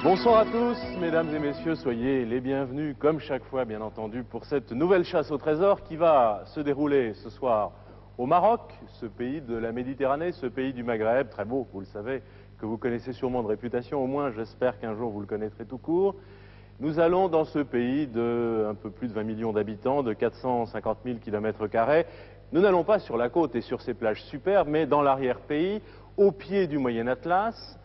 Bonsoir à tous, mesdames et messieurs, soyez les bienvenus, comme chaque fois bien entendu, pour cette nouvelle chasse au trésor qui va se dérouler ce soir au Maroc, ce pays de la Méditerranée, ce pays du Maghreb, très beau, vous le savez, que vous connaissez sûrement de réputation, au moins j'espère qu'un jour vous le connaîtrez tout court. Nous allons dans ce pays de un peu plus de 20 millions d'habitants, de 450 000 km². Nous n'allons pas sur la côte et sur ces plages superbes, mais dans l'arrière-pays, au pied du Moyen Atlas,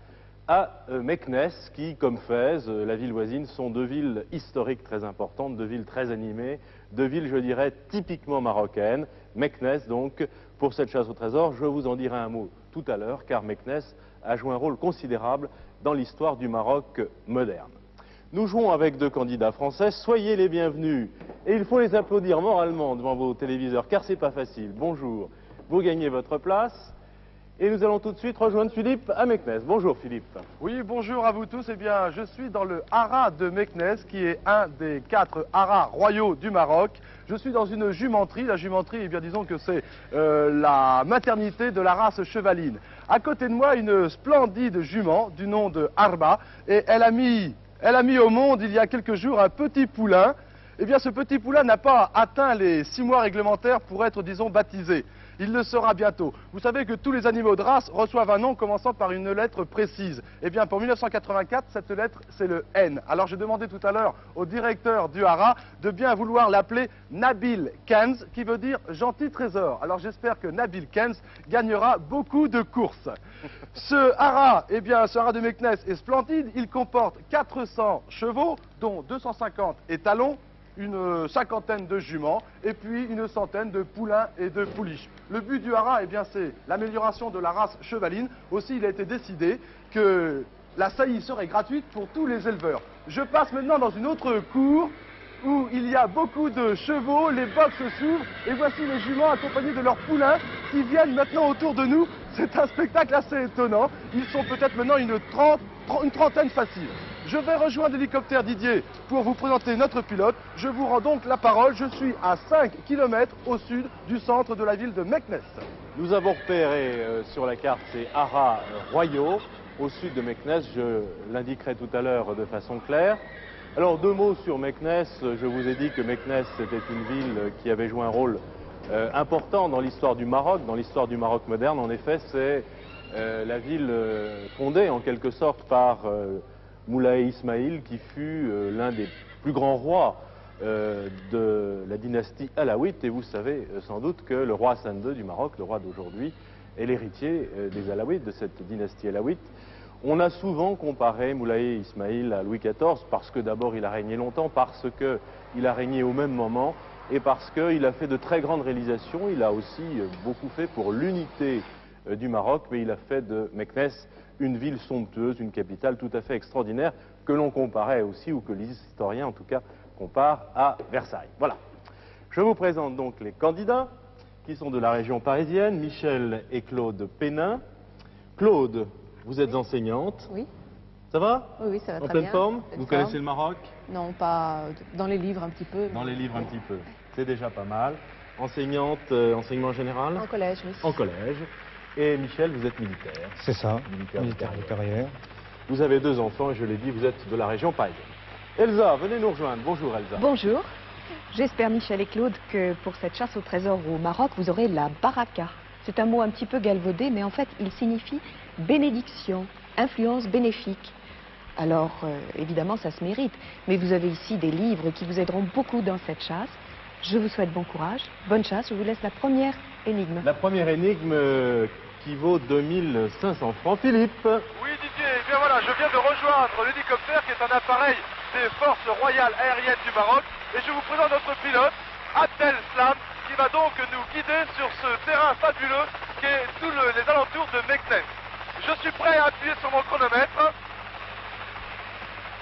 à Meknès, qui, comme Fès, la ville voisine, sont deux villes historiques très importantes, deux villes très animées, deux villes, je dirais, typiquement marocaines. Meknès, donc, pour cette chasse au trésor, je vous en dirai un mot tout à l'heure, car Meknès a joué un rôle considérable dans l'histoire du Maroc moderne. Nous jouons avec deux candidats français, soyez les bienvenus. Et il faut les applaudir moralement devant vos téléviseurs, car c'est pas facile. Bonjour, vous gagnez votre place. Et nous allons tout de suite rejoindre Philippe à Meknès. Bonjour Philippe. Oui, bonjour à vous tous. Eh bien, je suis dans le haras de Meknès, qui est un des 4 haras royaux du Maroc. Je suis dans une jumenterie. La jumenterie, eh bien, disons que c'est la maternité de la race chevaline. À côté de moi, une splendide jument du nom de Arba. Et elle a mis au monde, il y a quelques jours, un petit poulain. Eh bien, ce petit poulain n'a pas atteint les 6 mois réglementaires pour être, disons, baptisé. Il le sera bientôt. Vous savez que tous les animaux de race reçoivent un nom commençant par une lettre précise. Eh bien, pour 1984, cette lettre, c'est le N. Alors, j'ai demandé tout à l'heure au directeur du haras de bien vouloir l'appeler Nabil Kenz, qui veut dire gentil trésor. Alors, j'espère que Nabil Kenz gagnera beaucoup de courses. Ce haras, eh bien, ce haras de Meknès est splendide. Il comporte 400 chevaux, dont 250 étalons, une cinquantaine de juments et puis une centaine de poulains et de pouliches. Le but du haras, eh bien, c'est l'amélioration de la race chevaline. Aussi, il a été décidé que la saillie serait gratuite pour tous les éleveurs. Je passe maintenant dans une autre cour où il y a beaucoup de chevaux, les boxes s'ouvrent et voici les juments accompagnés de leurs poulains qui viennent maintenant autour de nous. C'est un spectacle assez étonnant. Ils sont peut-être maintenant une trentaine facile. Je vais rejoindre l'hélicoptère Didier pour vous présenter notre pilote. Je vous rends donc la parole. Je suis à 5 km au sud du centre de la ville de Meknès. Nous avons repéré sur la carte ces haras royaux au sud de Meknès. Je l'indiquerai tout à l'heure de façon claire. Alors, deux mots sur Meknès. Je vous ai dit que Meknès était une ville qui avait joué un rôle important dans l'histoire du Maroc moderne. En effet, c'est la ville fondée en quelque sorte par Moulay Ismaïl, qui fut l'un des plus grands rois de la dynastie alaouite. Et vous savez sans doute que le roi Hassan II du Maroc, le roi d'aujourd'hui, est l'héritier des alaouites, de cette dynastie alaouite. On a souvent comparé Moulay Ismaïl à Louis XIV parce que d'abord il a régné longtemps, parce qu'il a régné au même moment et parce qu'il a fait de très grandes réalisations. Il a aussi beaucoup fait pour l'unité du Maroc, mais il a fait de Meknès une ville somptueuse, une capitale tout à fait extraordinaire, que l'on comparait aussi, ou que les historiens en tout cas comparent à Versailles. Voilà. Je vous présente donc les candidats qui sont de la région parisienne, Michel et Claude Pénin. Claude, vous êtes enseignante. Oui. Ça va? Oui, ça va très bien. En pleine forme? Vous connaissez le Maroc? Non, pas dans les livres un petit peu. Dans les livres un petit peu. C'est déjà pas mal. Enseignante, enseignement général? En collège, oui. En collège. Et Michel, vous êtes militaire. C'est ça, Militaire de carrière. Vous avez 2 enfants et je l'ai dit, vous êtes de la région parisienne. Elsa, venez nous rejoindre. Bonjour Elsa. Bonjour. J'espère, Michel et Claude, que pour cette chasse au trésor au Maroc, vous aurez la baraka. C'est un mot un petit peu galvaudé, mais en fait, il signifie bénédiction, influence bénéfique. Alors, évidemment, ça se mérite. Mais vous avez ici des livres qui vous aideront beaucoup dans cette chasse. Je vous souhaite bon courage, bonne chasse. Je vous laisse la première énigme. La première énigme qui vaut 2500 francs. Philippe. Oui, Didier, eh bien voilà, je viens de rejoindre l'hélicoptère qui est un appareil des forces royales aériennes du Maroc. Et je vous présente notre pilote, Abdel Slam, qui va donc nous guider sur ce terrain fabuleux qui est tous les alentours de Meknès. Je suis prêt à appuyer sur mon chronomètre.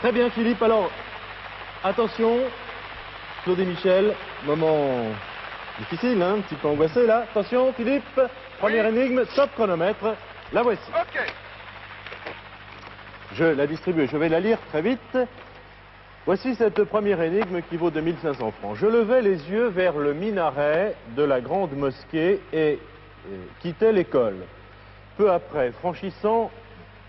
Très bien Philippe, alors attention, Claude et Michel, moment difficile, hein, un petit peu angoissé là. Attention Philippe, première énigme, top chronomètre, la voici. Ok. Je la distribue, je vais la lire très vite. Voici cette première énigme qui vaut 2500 francs. Je levais les yeux vers le minaret de la grande mosquée et quittais l'école. Peu après, franchissant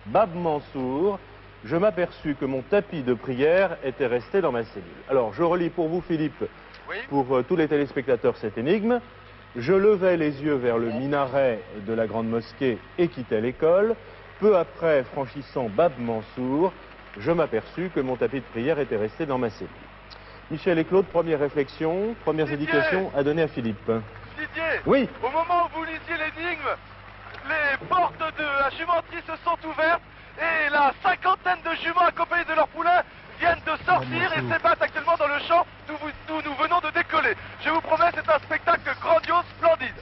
Bab Mansour, je m'aperçus que mon tapis de prière était resté dans ma cellule. Alors, je relis pour vous, Philippe, Oui. pour tous les téléspectateurs, cette énigme. Je levais les yeux vers le minaret de la grande mosquée et quittais l'école. Peu après, franchissant Bab Mansour, je m'aperçus que mon tapis de prière était resté dans ma cellule. Michel et Claude, première réflexion, premières Didier. indications à donner à Philippe. Didier, Oui. au moment où vous lisiez l'énigme, les portes de la jumenterie se sont ouvertes et la cinquantaine de juments accompagnés de leurs poulains viennent de sortir et s'ébattent actuellement dans le champ d'où nous venons de décoller. Je vous promets, c'est un spectacle grandiose, splendide.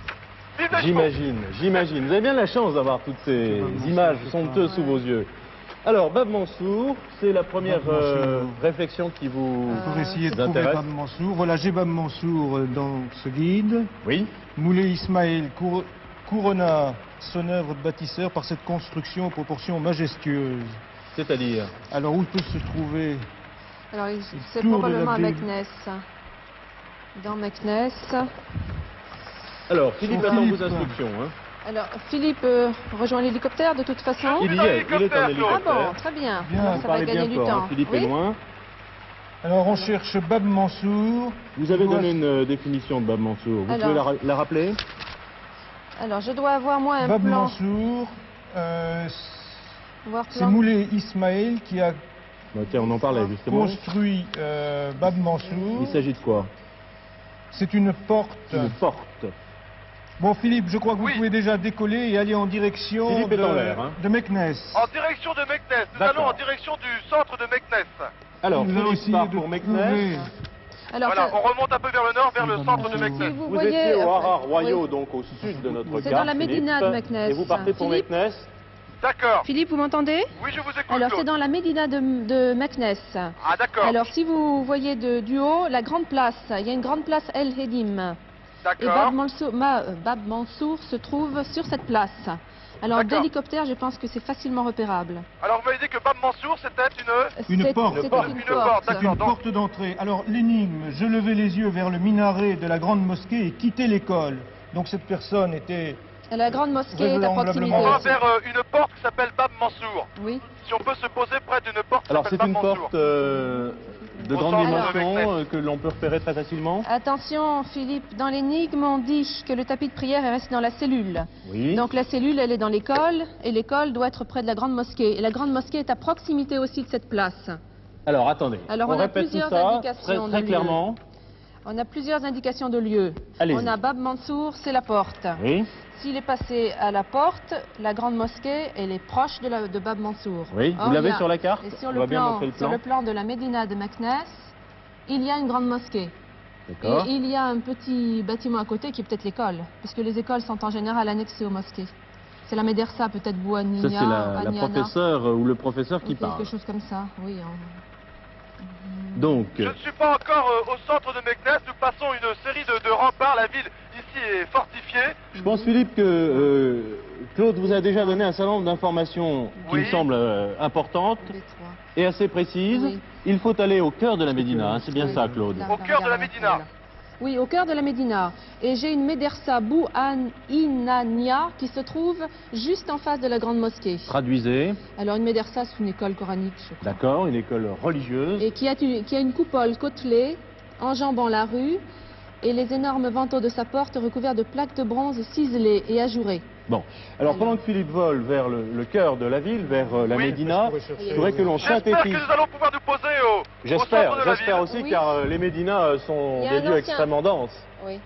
Vive les chevaux. J'imagine. Vous avez bien la chance d'avoir toutes ces images somptueuses sous vos yeux. Alors, Bab Mansour, c'est la première réflexion qui vous Pour essayer de trouver intéresse. Bab Mansour. Voilà, j'ai Bab Mansour dans ce guide. Oui. Moulay Ismaël couronna son œuvre de bâtisseur par cette construction aux proportions majestueuses. C'est-à-dire? Alors, où peut se trouver? Alors, c'est tour de probablement la à ville. Meknès. Dans Meknès. Alors, Philippe Son attend Philippe. vos instructions. Hein. Alors, Philippe rejoint l'hélicoptère de toute façon. Il y dans est, il est en l'hélicoptère, Ah hélicoptère. bon, très bien. Bien, Alors, vous ça va Parlez gagner bien du fort, temps. hein, Philippe Oui. est loin. Alors, on cherche Bab Mansour. Vous avez Doit- donné une définition de Bab Mansour. Vous Alors. pouvez la rappeler? Alors, je dois avoir moi un Bab plan. Mansour, Voir c'est plan. Moulay Ismaël qui a Bah, tiens, on en parlait justement. construit Bab Mansour. Il s'agit de quoi? C'est une porte. Une porte. Bon, Philippe, je crois que vous Oui. pouvez déjà décoller et aller en direction Philippe est en l'air, hein. de Meknès. En direction de Meknès, nous D'accord. allons en direction du centre de Meknès. Alors, Nous allons Philippe essayer part de pour trouver- Meknès. Alors, Voilà, ça- on remonte un peu vers le nord, vers le centre de si Meknès. vous Vous voyez, étiez aux Haras oui. royaux, donc au sud de notre C'est carte, dans la Médina Philippe. de Meknès. Et vous partez pour Philippe Meknès. D'accord. Philippe, vous m'entendez? Oui, je vous écoute, Alors, c'est Claude. dans la Médina de Meknès. Ah, d'accord. Alors, si vous voyez du haut, la grande place, il y a une grande place El Hedim. Et D'accord. Bab Mansour se trouve sur cette place. Alors, D'accord. d'hélicoptère, je pense que c'est facilement repérable. Alors, vous m'avez dit que Bab Mansour, c'était Une C'est- porte. c'est Une porte, une d'accord. C'est une porte d'entrée. Alors, l'énigme, je levais les yeux vers le minaret de la grande mosquée et quittais l'école. Donc, cette personne était... La grande mosquée est à proximité. On va aussi. vers une porte qui s'appelle Bab Mansour. Oui. Si on peut se poser près d'une porte qui Alors, s'appelle c'est Bab une Mansour. porte de Au grande centre de dimension Meknès. que l'on peut repérer très facilement. Attention, Philippe, dans l'énigme, on dit que le tapis de prière est resté dans la cellule. Oui. Donc la cellule, elle est dans l'école, et l'école doit être près de la grande mosquée. Et la grande mosquée est à proximité aussi de cette place. Alors, attendez. Alors, on a répète tout plusieurs ça indications très de clairement. On a plusieurs indications de lieu. Allez-y. On a Bab Mansour, c'est la porte. Oui. S'il est passé à la porte, la grande mosquée, elle est proche de Bab Mansour. Oui. Or, Vous l'avez il y a- sur la carte? Et sur On le va bien plan, montrer le sur plan. le plan de la Médina de Meknès, il y a une grande mosquée. D'accord. Et il y a un petit bâtiment à côté qui est peut-être l'école, puisque les écoles sont en général annexées aux mosquées. C'est la médersa, peut-être Bouaninia, Ça, c'est la Aniana, professeure ou le professeur qui ou parle. quelque chose comme ça, oui. Donc, Je ne suis pas encore au centre de Meknès. Nous passons une série de remparts. La ville ici est fortifiée. je pense, Philippe, que Claude vous a déjà donné un certain nombre d'informations qui Oui. me semblent importantes Les trois. et assez précises. Oui. Il faut aller au cœur de la Médina, hein, c'est bien Oui. ça, Claude. Là, Au cœur de la regarde, Médina. voilà. Oui, au cœur de la Médina. Et j'ai une médersa Bouaninia qui se trouve juste en face de la grande mosquée. Traduisez. Alors une médersa, c'est une école coranique, je crois. D'accord, une école religieuse. Et qui a une coupole côtelée, enjambant la rue, et les énormes vantaux de sa porte recouverts de plaques de bronze ciselées et ajourées. Bon, alors pendant que Philippe vole vers le cœur de la ville, vers la Oui. Médina, je voudrais que l'on J'espère que synthétise. nous allons pouvoir nous poser au centre de J'espère la ville. aussi, Oui. car les Médinas sont Il y a des un lieux ancien- extrêmement denses. Oui.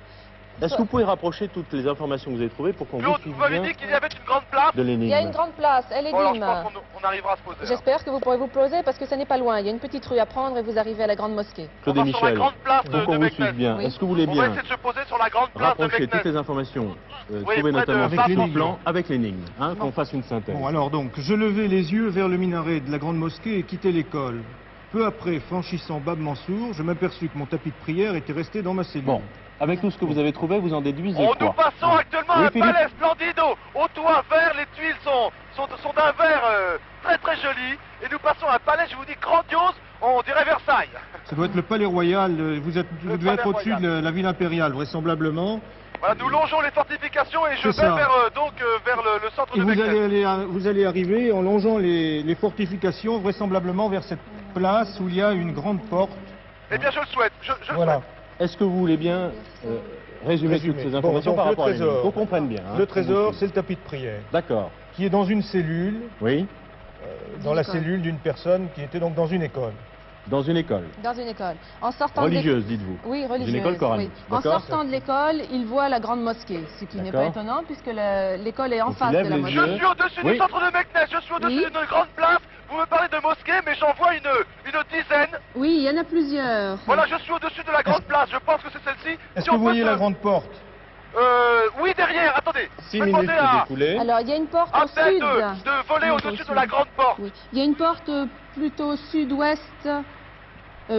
Est-ce que vous pouvez rapprocher toutes les informations que vous avez trouvées pour qu'on vous Claude, suive vous m'avez bien dit qu'il y avait une grande place. de Il y a une l'énigme? grande place, elle est Bon, alors je Dim. pense qu'on arrivera à se poser. hein. J'espère que vous pourrez vous poser parce que ça n'est pas loin. Il y a une petite rue à prendre et vous arrivez à la grande mosquée. Claude On et va sur la Michel, grande place pour de qu'on vous Meknès. suive bien, Oui. est-ce que vous voulez On va bien essayer de se poser sur la grande place de rapprocher Meknès. toutes les informations Oui, trouvées près de notamment Bab sur ce Mansour. plan avec l'énigme, hein, qu'on fasse une synthèse. Bon, alors donc, je levais les yeux vers le minaret de la grande mosquée et quittais l'école. Peu après, franchissant Bab Mansour, je m'aperçus que mon tapis de prière était resté dans ma cellule. Bon, avec tout ce que vous avez trouvé, vous en déduisez Nous quoi? passons actuellement Oui, un Philippe. palais splendido au toit vert. Les tuiles sont d'un vert très très joli. Et nous passons un palais, je vous dis, grandiose. On dirait Versailles. Ça doit être le palais royal, vous devez palais être au-dessus royal. de la ville impériale, vraisemblablement. Voilà, nous longeons les fortifications et je vais C'est ça. vers, vers le centre Et de Meknès. vous allez arriver en longeant les fortifications, vraisemblablement vers cette place où il y a une grande porte. Eh bien, je le souhaite. Je le Voilà. souhaite. Est-ce que vous voulez bien résumer toutes ces informations donc par le rapport à trésor. l'énigme? Qu'on comprenne bien. hein, Le trésor, qu'on c'est le tapis de prière, suive. D'accord. qui est dans une cellule, Oui, dans la École. cellule d'une personne qui était donc dans une école. dans une école. Dans une école. En sortant Religieuse, dites-vous. Oui, religieuse. Une école coranique. oui. En D'accord. sortant de l'école, il voit la grande mosquée, ce qui n'est pas D'accord. étonnant puisque l'école est en Donc, il face lève de la les mosquée. yeux. Je suis au-dessus Oui. du centre de Meknès, je suis au-dessus Oui. d'une grande place. Vous me parlez de mosquée, mais j'en vois une dizaine. Oui, il y en a plusieurs. Voilà, je suis au-dessus de la grande place. Je pense que c'est celle-ci. Est-ce Si que on vous peut voyez se- la grande porte? Oui, derrière, attendez. 6 Je vais minutes demander à écoulées. Alors, il y a une porte au Abdel sud. de voler Non, au-dessus au de la sud. grande porte. Oui. Il y a une porte plutôt sud-ouest,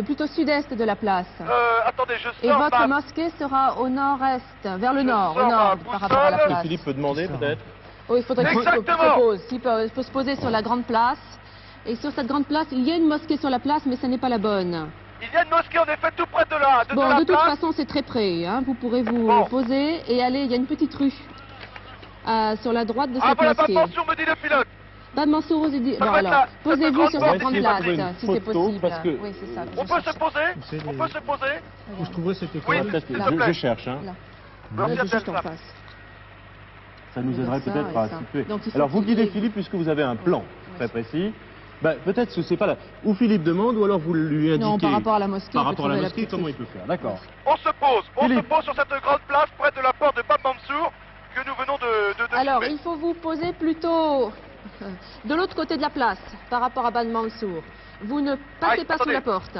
plutôt sud-est de la place. Attendez, je Et sors votre ma... mosquée sera au nord-est, vers le Je nord, sors au nord, ma par rapport à la boussole. place. Philippe peut demander peut-être. Oui, il faudrait qu'il se Exactement. pose. Il faut se poser sur la grande place. Et sur cette grande place, il y a une mosquée sur la place, mais ce n'est pas la bonne. Il y a une mosquée en effet tout près de la, de Bon, la de toute place. façon, c'est très près. Hein. Vous pourrez vous Bon. poser et aller. Il y a une petite rue sur la droite de Ah cette voilà, pas mosquée. pension, me dit le pilote. Bab Mansour vous a dit. Ça Bon, va être alors, la- posez-vous grande sur porte. cette grande On va essayer de place, trouver si une c'est photo, possible. parce que- Oui, c'est ça. que On je peut se cherche. poser. C'est On les- peut se poser. Où se trouverait cette Oui. école? Parce que s'il te plaît. je cherche. Hein. Là. Merci Là, Abdel juste en Sam. face. Ça nous Il y a aiderait ça peut-être et à ça. situer. Donc, il faut Alors vous qu'il y guidez ait- Philippe puisque vous avez un plan très Ouais. précis. Bah, peut-être que c'est pas là. Ou Philippe demande ou alors vous lui indiquez. Non, par rapport à la mosquée. Par il faut rapport à la trouver mosquée, petite comment rue. il peut faire? D'accord. On se pose. On se Philippe. pose sur cette grande place près de la porte de Bab Mansour que nous venons de Alors, trouver. il faut vous poser plutôt de l'autre côté de la place, par rapport à Ban Mansour. Vous ne passez Aïe, pas sous attendez. la porte.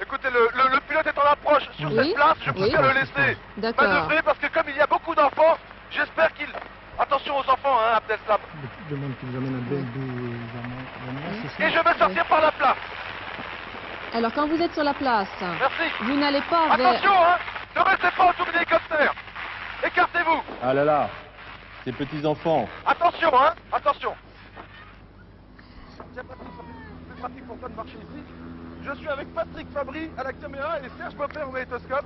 Écoutez, le pilote est en approche sur Oui, cette place. Je oui. préfère le laisser D'accord. manœuvrer parce que comme il y a beaucoup d'enfants, j'espère qu'il... Attention aux enfants, hein, Abdel Sam. Je demande qu'il vous amène un bel bout Et je vais sortir par la place. Alors, quand vous êtes sur la place, Merci. vous n'allez pas Attention, vers... hein. Ne restez pas autour de l'hélicoptère. Écartez-vous. Ah là là, ces petits enfants. Attention, hein. Attention. Tiens, Patrick, ça fait plus pratique pour toi de marcher ici. Je suis avec Patrick Fabry à la caméra et Serge Boppert au magnétoscope.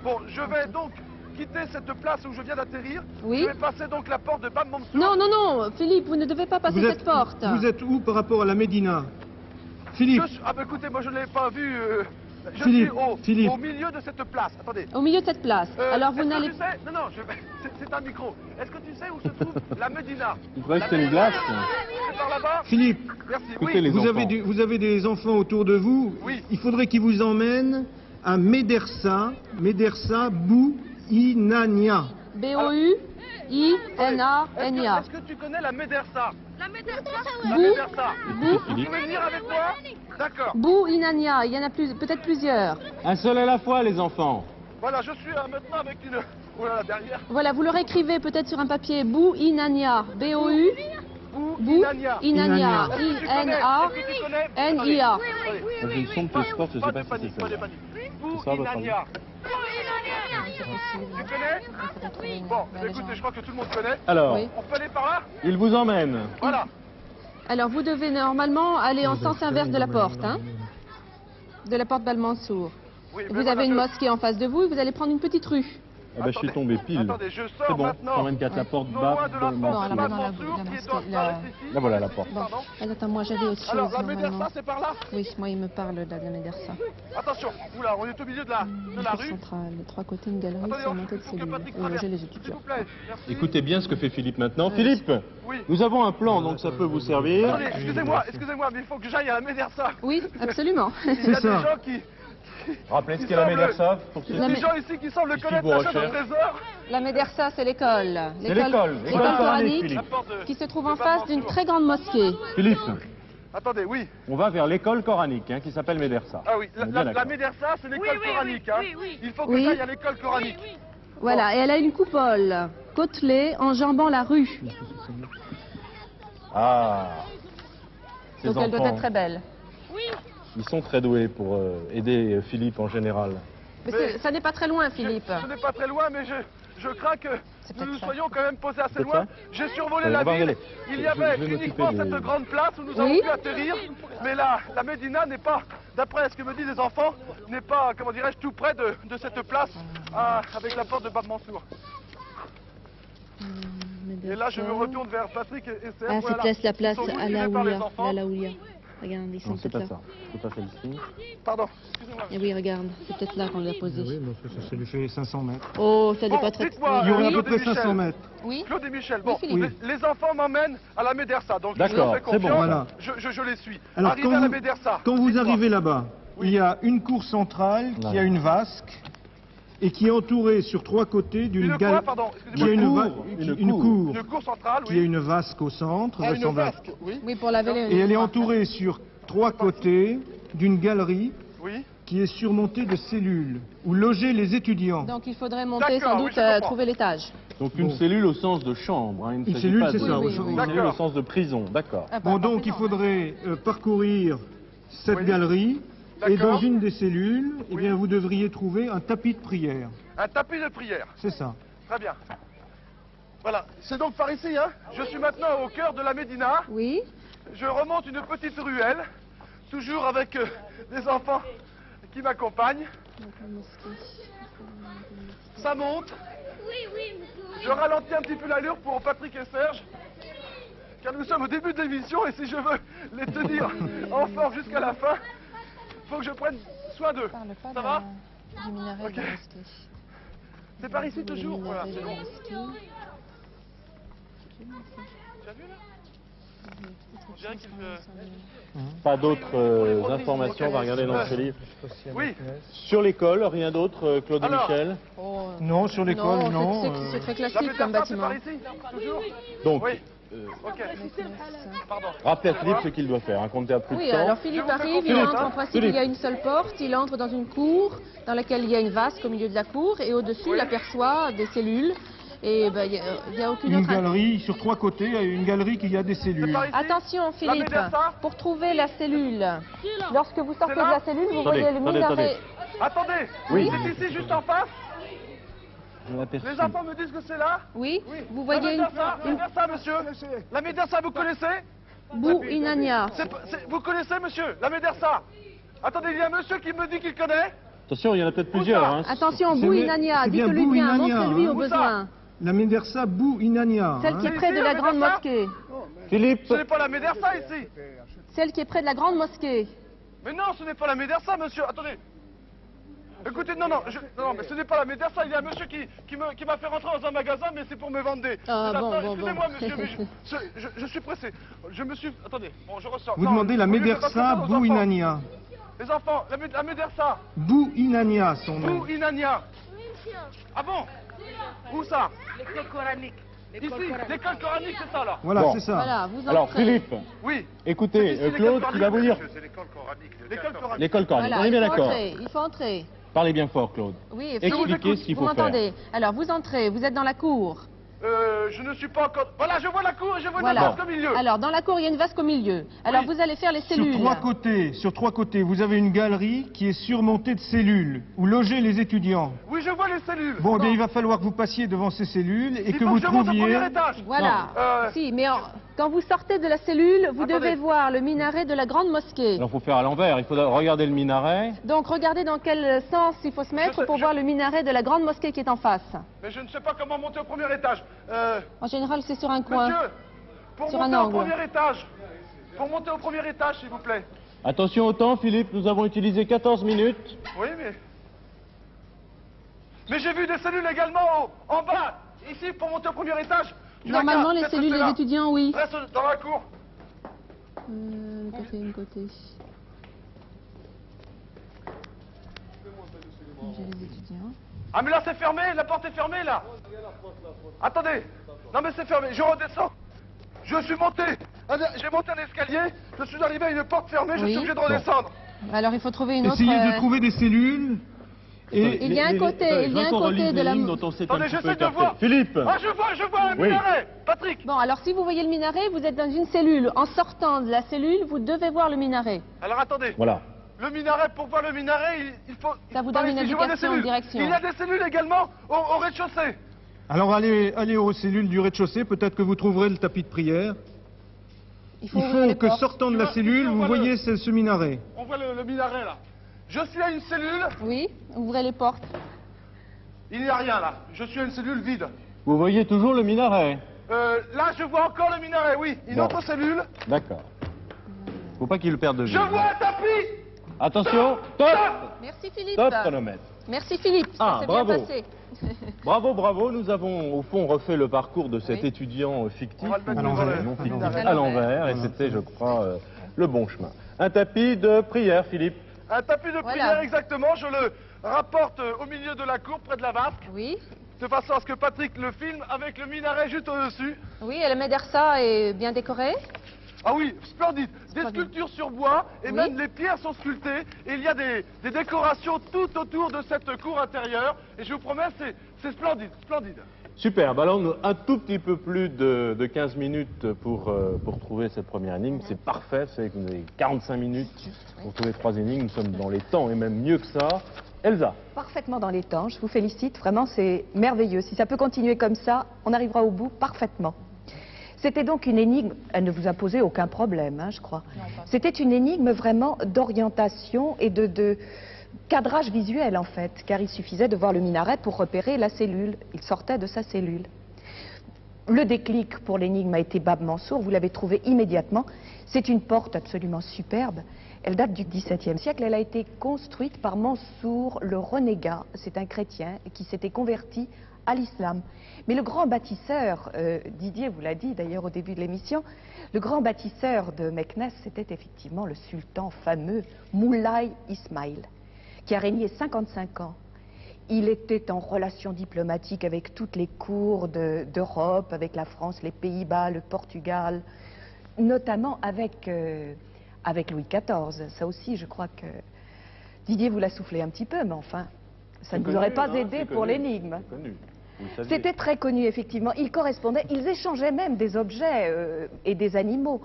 Bon, je vais donc quitter cette place où je viens d'atterrir. Oui. Je vais passer donc la porte de Bab Mansour. Non, non, non, Philippe, vous ne devez pas passer cette porte. Vous êtes où par rapport à la Médina? Philippe, Ah bah écoutez, moi je ne l'ai pas vu. Je Philippe, suis Philippe. au milieu de cette place. Attendez. Au milieu de cette place. Alors, vous est-ce que n'allez tu sais... Non, non, c'est un micro. Est-ce que tu sais où se trouve la Médina? Il faudrait que c'était une glace. C'est par là-bas. Philippe, Merci. Écoutez, Oui. les enfants. vous avez des enfants autour de vous. Oui. Il faudrait qu'ils vous emmènent à Médersa Bouinania. B-O-U-I-N-A-N-I-A. Est-ce que tu connais la Médersa? La Bou, Médersa. Bou, Vous pouvez venir avec moi? D'accord. Bou, Inania. Il y en a peut-être plusieurs. Un seul à la fois, les enfants. Voilà, je suis maintenant avec une... Oh là là, derrière. Voilà, vous leur écrivez peut-être sur un papier Bou, Inania. B-O-U, Bou, Bou, Inania. Inania. Est-ce que tu connais? Est-ce que tu connais? I-N-A-N-I-A. Attendez. Dans une sombre que sport, je ne sais pas si c'est Pas de ça. panique. Bou, C'est ça, votre Inania. C'est possible. Tu connais? Il faudrait trouver une- Bon, ben, les écoutez, gens. je crois que tout le monde connaît. Alors, Oui. On peut aller par là? il vous emmène. Voilà. Alors, vous devez normalement aller en sens inverse de la porte, hein, de la porte Balmansour. Oui, mais Vous voilà, avez une je- mosquée en face de vous et vous allez prendre une petite rue. Ah bah je suis Attendez, tombé pile. Attendez, je C'est sors bon, maintenant. 124 la porte Non bas. loin de la porte Non, de là, Bab là, Mansour la qui est mosquée, dans là. reste ici. Là voilà la porte. Bon, Pardon. attends, moi j'avais autre chose Alors, la normalement. Médersa, c'est par là? Oui, moi il me parle de la Médersa. Attention, oula, on est au milieu de la Cour rue. centrale, les trois côtés, une galerie Attendez, surmontée de il faut que cellules. Patrick Où loger traverse. les S'il étudiants. vous plaît, merci. Écoutez bien ce que fait Philippe maintenant. Philippe, Oui. nous avons un plan, donc ça peut vous servir. Attendez, excusez-moi, mais il faut que j'aille à la Médersa. Oui, absolument. Il y a C'est des ça. gens qui... Rappelez ce Il qu'est la semble- Médersa pour ceux Il y a La des gens ici qui semblent Ici, connaître vous la chasse au recherchez. trésor. La Médersa, c'est l'école. C'est l'école coranique, coranique Philippe. La porte de... qui se trouve de en Bab face d'une Mansour. très grande mosquée. Philippe, Attendez, oui. on va vers l'école coranique qui s'appelle Médersa. Ah oui, On est bien la d'accord. Médersa, c'est l'école coranique. Hein. Il faut que Oui. j'aille à l'école coranique. Voilà, et elle a une coupole côtelée enjambant la rue. Ah, ces Donc elle doit être enfants, très belle. ils sont très doués pour aider Philippe en général. Mais Mais- ça n'est pas très loin, Philippe. Ce n'est pas très loin, mais je crains que C'est nous nous peut-être ça. soyons quand même posés assez C'est loin. ça J'ai survolé On la va ville. regarder. Il y Je avait vais uniquement m'occuper cette des- grande place où nous avons Oui. pu atterrir. Mais la Médina n'est pas, d'après ce que me disent les enfants, n'est pas, comment dirais-je, tout près de cette place avec la porte de Bab Mansour. Et là, je me retourne vers Patrick et Serge. Ah, Voilà. c'est la place Ils sont à motivés la par les Oulia. enfants. La Oulia. Regarde, ils sont Non, c'est peut-être pas là. ça. C'est pas celle-ci. Pardon, excusez-moi. Eh oui, regarde, c'est peut-être là qu'on l'a posé. Oui, bon, ça lui fait 500 mètres. Oh, ça doit Bon, pas être dites-moi, Il y aurait à oui, peu près Michel. 500 mètres. Oui. Claude et Michel, bon, Philippe. les enfants m'emmènent à la Médersa, donc D'accord, je leur fais c'est bon. confiance, Voilà. je les suis. Alors, Arrivé à la Médersa. quand vous dites-moi. arrivez là-bas, Oui. il y a une cour centrale qui a une vasque et qui est entourée sur 3 côtés d'une Une quoi, galerie. pardon, Il y a excusez-moi. une cour Une cour centrale, qui a oui. une vasque au centre, Ah, une vraisemblable. vasque, oui. Oui, pour laver les... Et elle est entourée sur 3 côtés d'une galerie Oui. qui est surmontée de cellules où loger les étudiants. Donc il faudrait monter D'accord, sans oui, doute, je comprends. trouver l'étage. Donc une Bon. cellule au sens de chambre. Hein. Il ne Une s'agit cellule, pas c'est de- ça, oui, oui. oui. Une cellule au sens de prison. D'accord. Ah, Bon, pas donc il présent. faudrait parcourir cette Oui. galerie et D'accord. dans une des cellules, eh Oui. bien, vous devriez trouver un tapis de prière. Un tapis de prière. C'est ça. Très bien. Voilà, c'est donc par ici, hein. Je suis maintenant au cœur de la Médina. Oui. Je remonte une petite ruelle, toujours avec des enfants qui m'accompagnent. Ça monte. Je ralentis un petit peu l'allure pour Patrick et Serge, car nous sommes au début de l'émission et si je veux les tenir en forme jusqu'à la fin, il faut que je prenne soin d'eux. Ça va? Du minaret Ok. de la mosquée. C'est par ici Le toujours? Voilà, minaret c'est de la bon. mosquée. Tu as vu là? On dirait qu'il Pas d'autres informations. On va regarder dans ce livre. Oui. Sur l'école, rien d'autre, Claude et Alors. Michel. Oh, Non, sur l'école, non. c'est très La classique comme Médersa, c'est bâtiment. par ici? Toujours? Donc, Oui. Ok. Pardon. rappelez à Philippe ce qu'il doit faire. Hein, comptez à plus de Oui, temps. alors Je Philippe vous fais arrive, il confiance, entre, hein. en principe Philippe. il y a une seule porte, il entre dans une cour dans laquelle il y a une vasque au milieu de la cour et au-dessus Oui. il aperçoit des cellules et ben, il n'y a aucune Une autre... galerie, sur 3 côtés, il y a une galerie qui a des cellules. par ici? Attention Philippe, Médersa. pour trouver la cellule, lorsque vous sortez de là la cellule, vous Attendez, voyez le attendez, minaret... Attendez. Oui. C'est ici, juste en face? Je l'aperçus. Les enfants me disent que c'est là? Oui, vous La voyez Médersa, monsieur? La Médersa, vous connaissez? Bou Inania. Vous connaissez, monsieur? La Médersa? Attendez, il y a un monsieur qui me dit qu'il connaît? Attention, il y en a peut-être plusieurs. Hein. Attention, C'est Bou bien- Inania, c'est bien dites-lui Bou bien, Inania, montrez-lui hein. au Où ça? besoin. La Médersa Bou Inania. Celle qui est hein. près de ici, la la grande Médersa? mosquée. Philippe, Ce n'est pas la Médersa ici. Celle qui est près de la grande mosquée. Mais non, ce n'est pas la Médersa, monsieur. Attendez. Écoutez, non, mais ce n'est pas la Médersa. Il y a un monsieur qui m'a fait rentrer dans un magasin, mais c'est pour me vendre des Ah, bon, affaires. bon, Excusez-moi, bon. monsieur, mais je suis pressé. Je me suis... Attendez, bon, je ressors. Vous Non, demandez la au lieu de passer Médersa ça aux Bou enfants. Inania. Les enfants, la Médersa, Bou Inania, son nom. Bou Inania. Ah bon? Où ça? L'école coranique. Ici, l'école coranique, c'est ça, là. Voilà, Bon. c'est ça. Voilà, vous entrez. alors Philippe, Oui. écoutez, C'est ici, Claude, l'école il va vous dire coranique, monsieur, c'est l'école coranique. L'école coranique. l'école coranique. Voilà, On est bien il faut d'accord. entrer, il faut entrer. Parlez bien fort, Claude. Oui, Expliquez ce qu'il vous faut faire. m'entendez. Alors, vous entrez, vous êtes dans la cour. Je ne suis pas encore... Voilà, je vois la cour et je vois Voilà. une vasque au milieu. Alors, dans la cour, il y a une vasque au milieu. Alors, Oui. vous allez faire les Sur cellules. 3 côtés, vous avez une galerie qui est surmontée de cellules où loger les étudiants. Oui, je vois les cellules. Bon, eh bien, il va falloir que vous passiez devant ces cellules et Il que faut vous que je monte au trouviez... premier étage. Voilà. Non, Si, mais quand vous sortez de la cellule, vous Attendez. devez voir le minaret de la grande mosquée. Alors, il faut faire à l'envers. Il faut regarder le minaret. Donc, regardez dans quel sens il faut se mettre pour voir le minaret de la grande mosquée qui est en face. Mais je ne sais pas comment monter au premier étage. En général, c'est sur un coin. Monsieur, pour Sur monter un au angle. premier étage. Pour monter au premier étage, s'il vous plaît. Attention au temps, Philippe. Nous avons utilisé 14 minutes. Oui, mais... Mais j'ai vu des cellules également en bas. Ici, pour monter au premier étage. Tu Normalement, regardes, les peut-être cellules c'est des là. étudiants, oui. Reste dans la cour. Une côté. J'ai les étudiants. Ah, mais là, c'est fermé. La porte est fermée, là. Attendez. Non, mais c'est fermé. Je redescends. Je suis monté. J'ai monté un escalier. Je suis arrivé à une porte fermée. Je Oui. suis obligé de redescendre. Alors, il faut trouver une autre... Essayez de trouver des cellules et... Il y a un côté, il y a un côté de la... dont on s'est un Attendez, petit peu j'essaie de écarté. voir. Philippe, Ah, je vois un Oui. minaret. Patrick. Bon, alors si vous voyez le minaret, vous êtes dans une cellule. En sortant de la cellule, vous devez voir le minaret. Alors, attendez. voilà. Le minaret, pour voir le minaret, il faut... Ça vous par donne une ici, je vois des indication, cellules. une direction. Il y a des cellules également au rez-de-chaussée. Alors allez aux cellules du rez-de-chaussée, peut-être que vous trouverez le tapis de prière. Il ouvrir faut les que portes. sortant de la Tu vois, cellule, ici, on vous voit voyez ce minaret. On voit le minaret, là. Je suis à une cellule. Oui, ouvrez les portes. Il n'y a rien là. Je suis à une cellule vide. Vous voyez toujours le minaret? Là, je vois encore le minaret, oui. Une Bon. autre cellule. D'accord. Faut pas qu'il le perde de vue. Je vois un tapis. Attention, top. Merci Philippe. Top chronomètre. Merci Philippe, ça Ah, s'est bravo. bien passé. Bravo, bravo. Nous avons au fond refait le parcours de cet Oui. étudiant fictif, On va le mettre À dans l'envers. le- non fictif, l'envers. à l'envers, et c'était, je crois, le bon chemin. Un tapis de prière, Philippe. Un tapis de Voilà. prière, exactement. Je le rapporte au milieu de la cour, près de la vasque, Oui, de façon à ce que Patrick le filme avec le minaret juste au-dessus. oui, et le Médersa est bien décoré. Ah oui, splendide. Des Splendide. sculptures sur bois, et Oui. même les pierres sont sculptées. Et il y a des décorations tout autour de cette cour intérieure. Et je vous promets, c'est splendide, splendide. Superbe. Alors, nous, un tout petit peu plus de 15 minutes pour trouver cette première énigme. C'est parfait. C'est que vous avez 45 minutes pour trouver 3 énigmes. Nous sommes dans les temps, et même mieux que ça. Elsa. Parfaitement dans les temps, je vous félicite, vraiment c'est merveilleux. Si ça peut continuer comme ça, on arrivera au bout parfaitement. C'était donc une énigme, elle ne vous a posé aucun problème, hein, je crois. C'était une énigme vraiment d'orientation et de cadrage visuel en fait, car il suffisait de voir le minaret pour repérer la cellule. Il sortait de sa cellule. Le déclic pour l'énigme a été Bab Mansour, vous l'avez trouvé immédiatement. C'est une porte absolument superbe. Elle date du XVIIe siècle, elle a été construite par Mansour le renégat. C'est un chrétien qui s'était converti à l'islam. Mais le grand bâtisseur, Didier vous l'a dit d'ailleurs au début de l'émission, le grand bâtisseur de Meknès, c'était effectivement le sultan fameux Moulay Ismail, qui a régné 55 ans. Il était en relation diplomatique avec toutes les cours d'Europe, avec la France, les Pays-Bas, le Portugal, notamment avec Louis XIV. Ça aussi, je crois que Didier vous l'a soufflé un petit peu, mais enfin, ça ne vous aurait pas aidé pour l'énigme. C'est connu. Vous le saviez. C'était très connu, effectivement. Ils correspondaient, ils échangeaient même des objets et des animaux.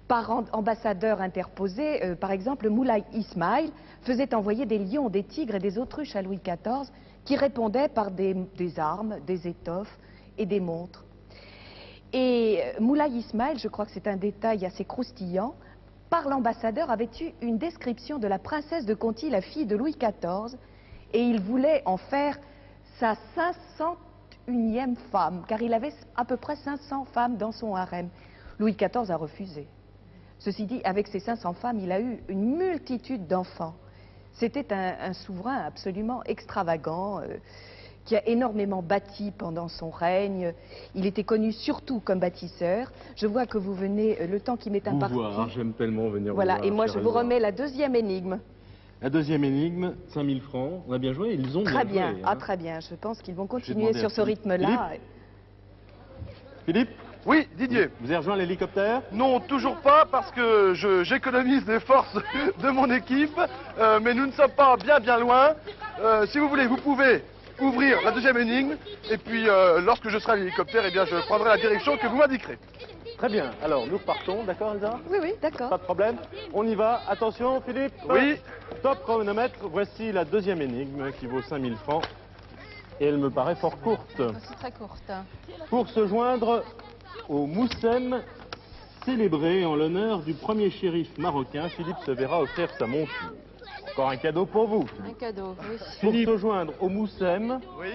Par ambassadeur interposé, par exemple, Moulay Ismail faisait envoyer des lions, des tigres et des autruches à Louis XIV qui répondaient par des armes, des étoffes et des montres. Et Moulay Ismail, je crois que c'est un détail assez croustillant, par l'ambassadeur avait eu une description de la princesse de Conti, la fille de Louis XIV, et il voulait en faire sa 501e femme, car il avait à peu près 500 femmes dans son harem. Louis XIV a refusé. Ceci dit, avec ses 500 femmes, il a eu une multitude d'enfants. C'était un souverain absolument extravagant, qui a énormément bâti pendant son règne. Il était connu surtout comme bâtisseur. Je vois que vous venez, le temps qui m'est Vous imparti. voir, j'aime tellement venir Voilà, vous voir. et moi chère je vous Elsa. remets la deuxième énigme. La deuxième énigme, 5000 francs. On a bien joué, ils ont Très bien, joué, ah hein. très bien. Je pense qu'ils vont J'ai continuer demandé sur à ce Philippe. rythme-là. Philippe, Oui, Didier. vous avez rejoint l'hélicoptère? Non, toujours pas, parce que j'économise les forces de mon équipe, mais nous ne sommes pas bien loin. Si vous voulez, vous pouvez ouvrir la deuxième énigme, et puis lorsque je serai à l'hélicoptère, eh bien, je prendrai la direction que vous m'indiquerez. Très bien. Alors, nous repartons, d'accord, Elsa? Oui, oui, d'accord. Pas de problème. On y va. Attention, Philippe. Oui. Top chronomètre. Voici la deuxième énigme qui vaut 5000 francs. Et elle me paraît fort courte. C'est très courte. Pour se joindre au Moussem, célébré en l'honneur du premier shérif marocain, Philippe se verra offrir sa monture. Encore un cadeau pour vous, Un Philippe. cadeau, oui. Pour se joindre au Moussem, Oui.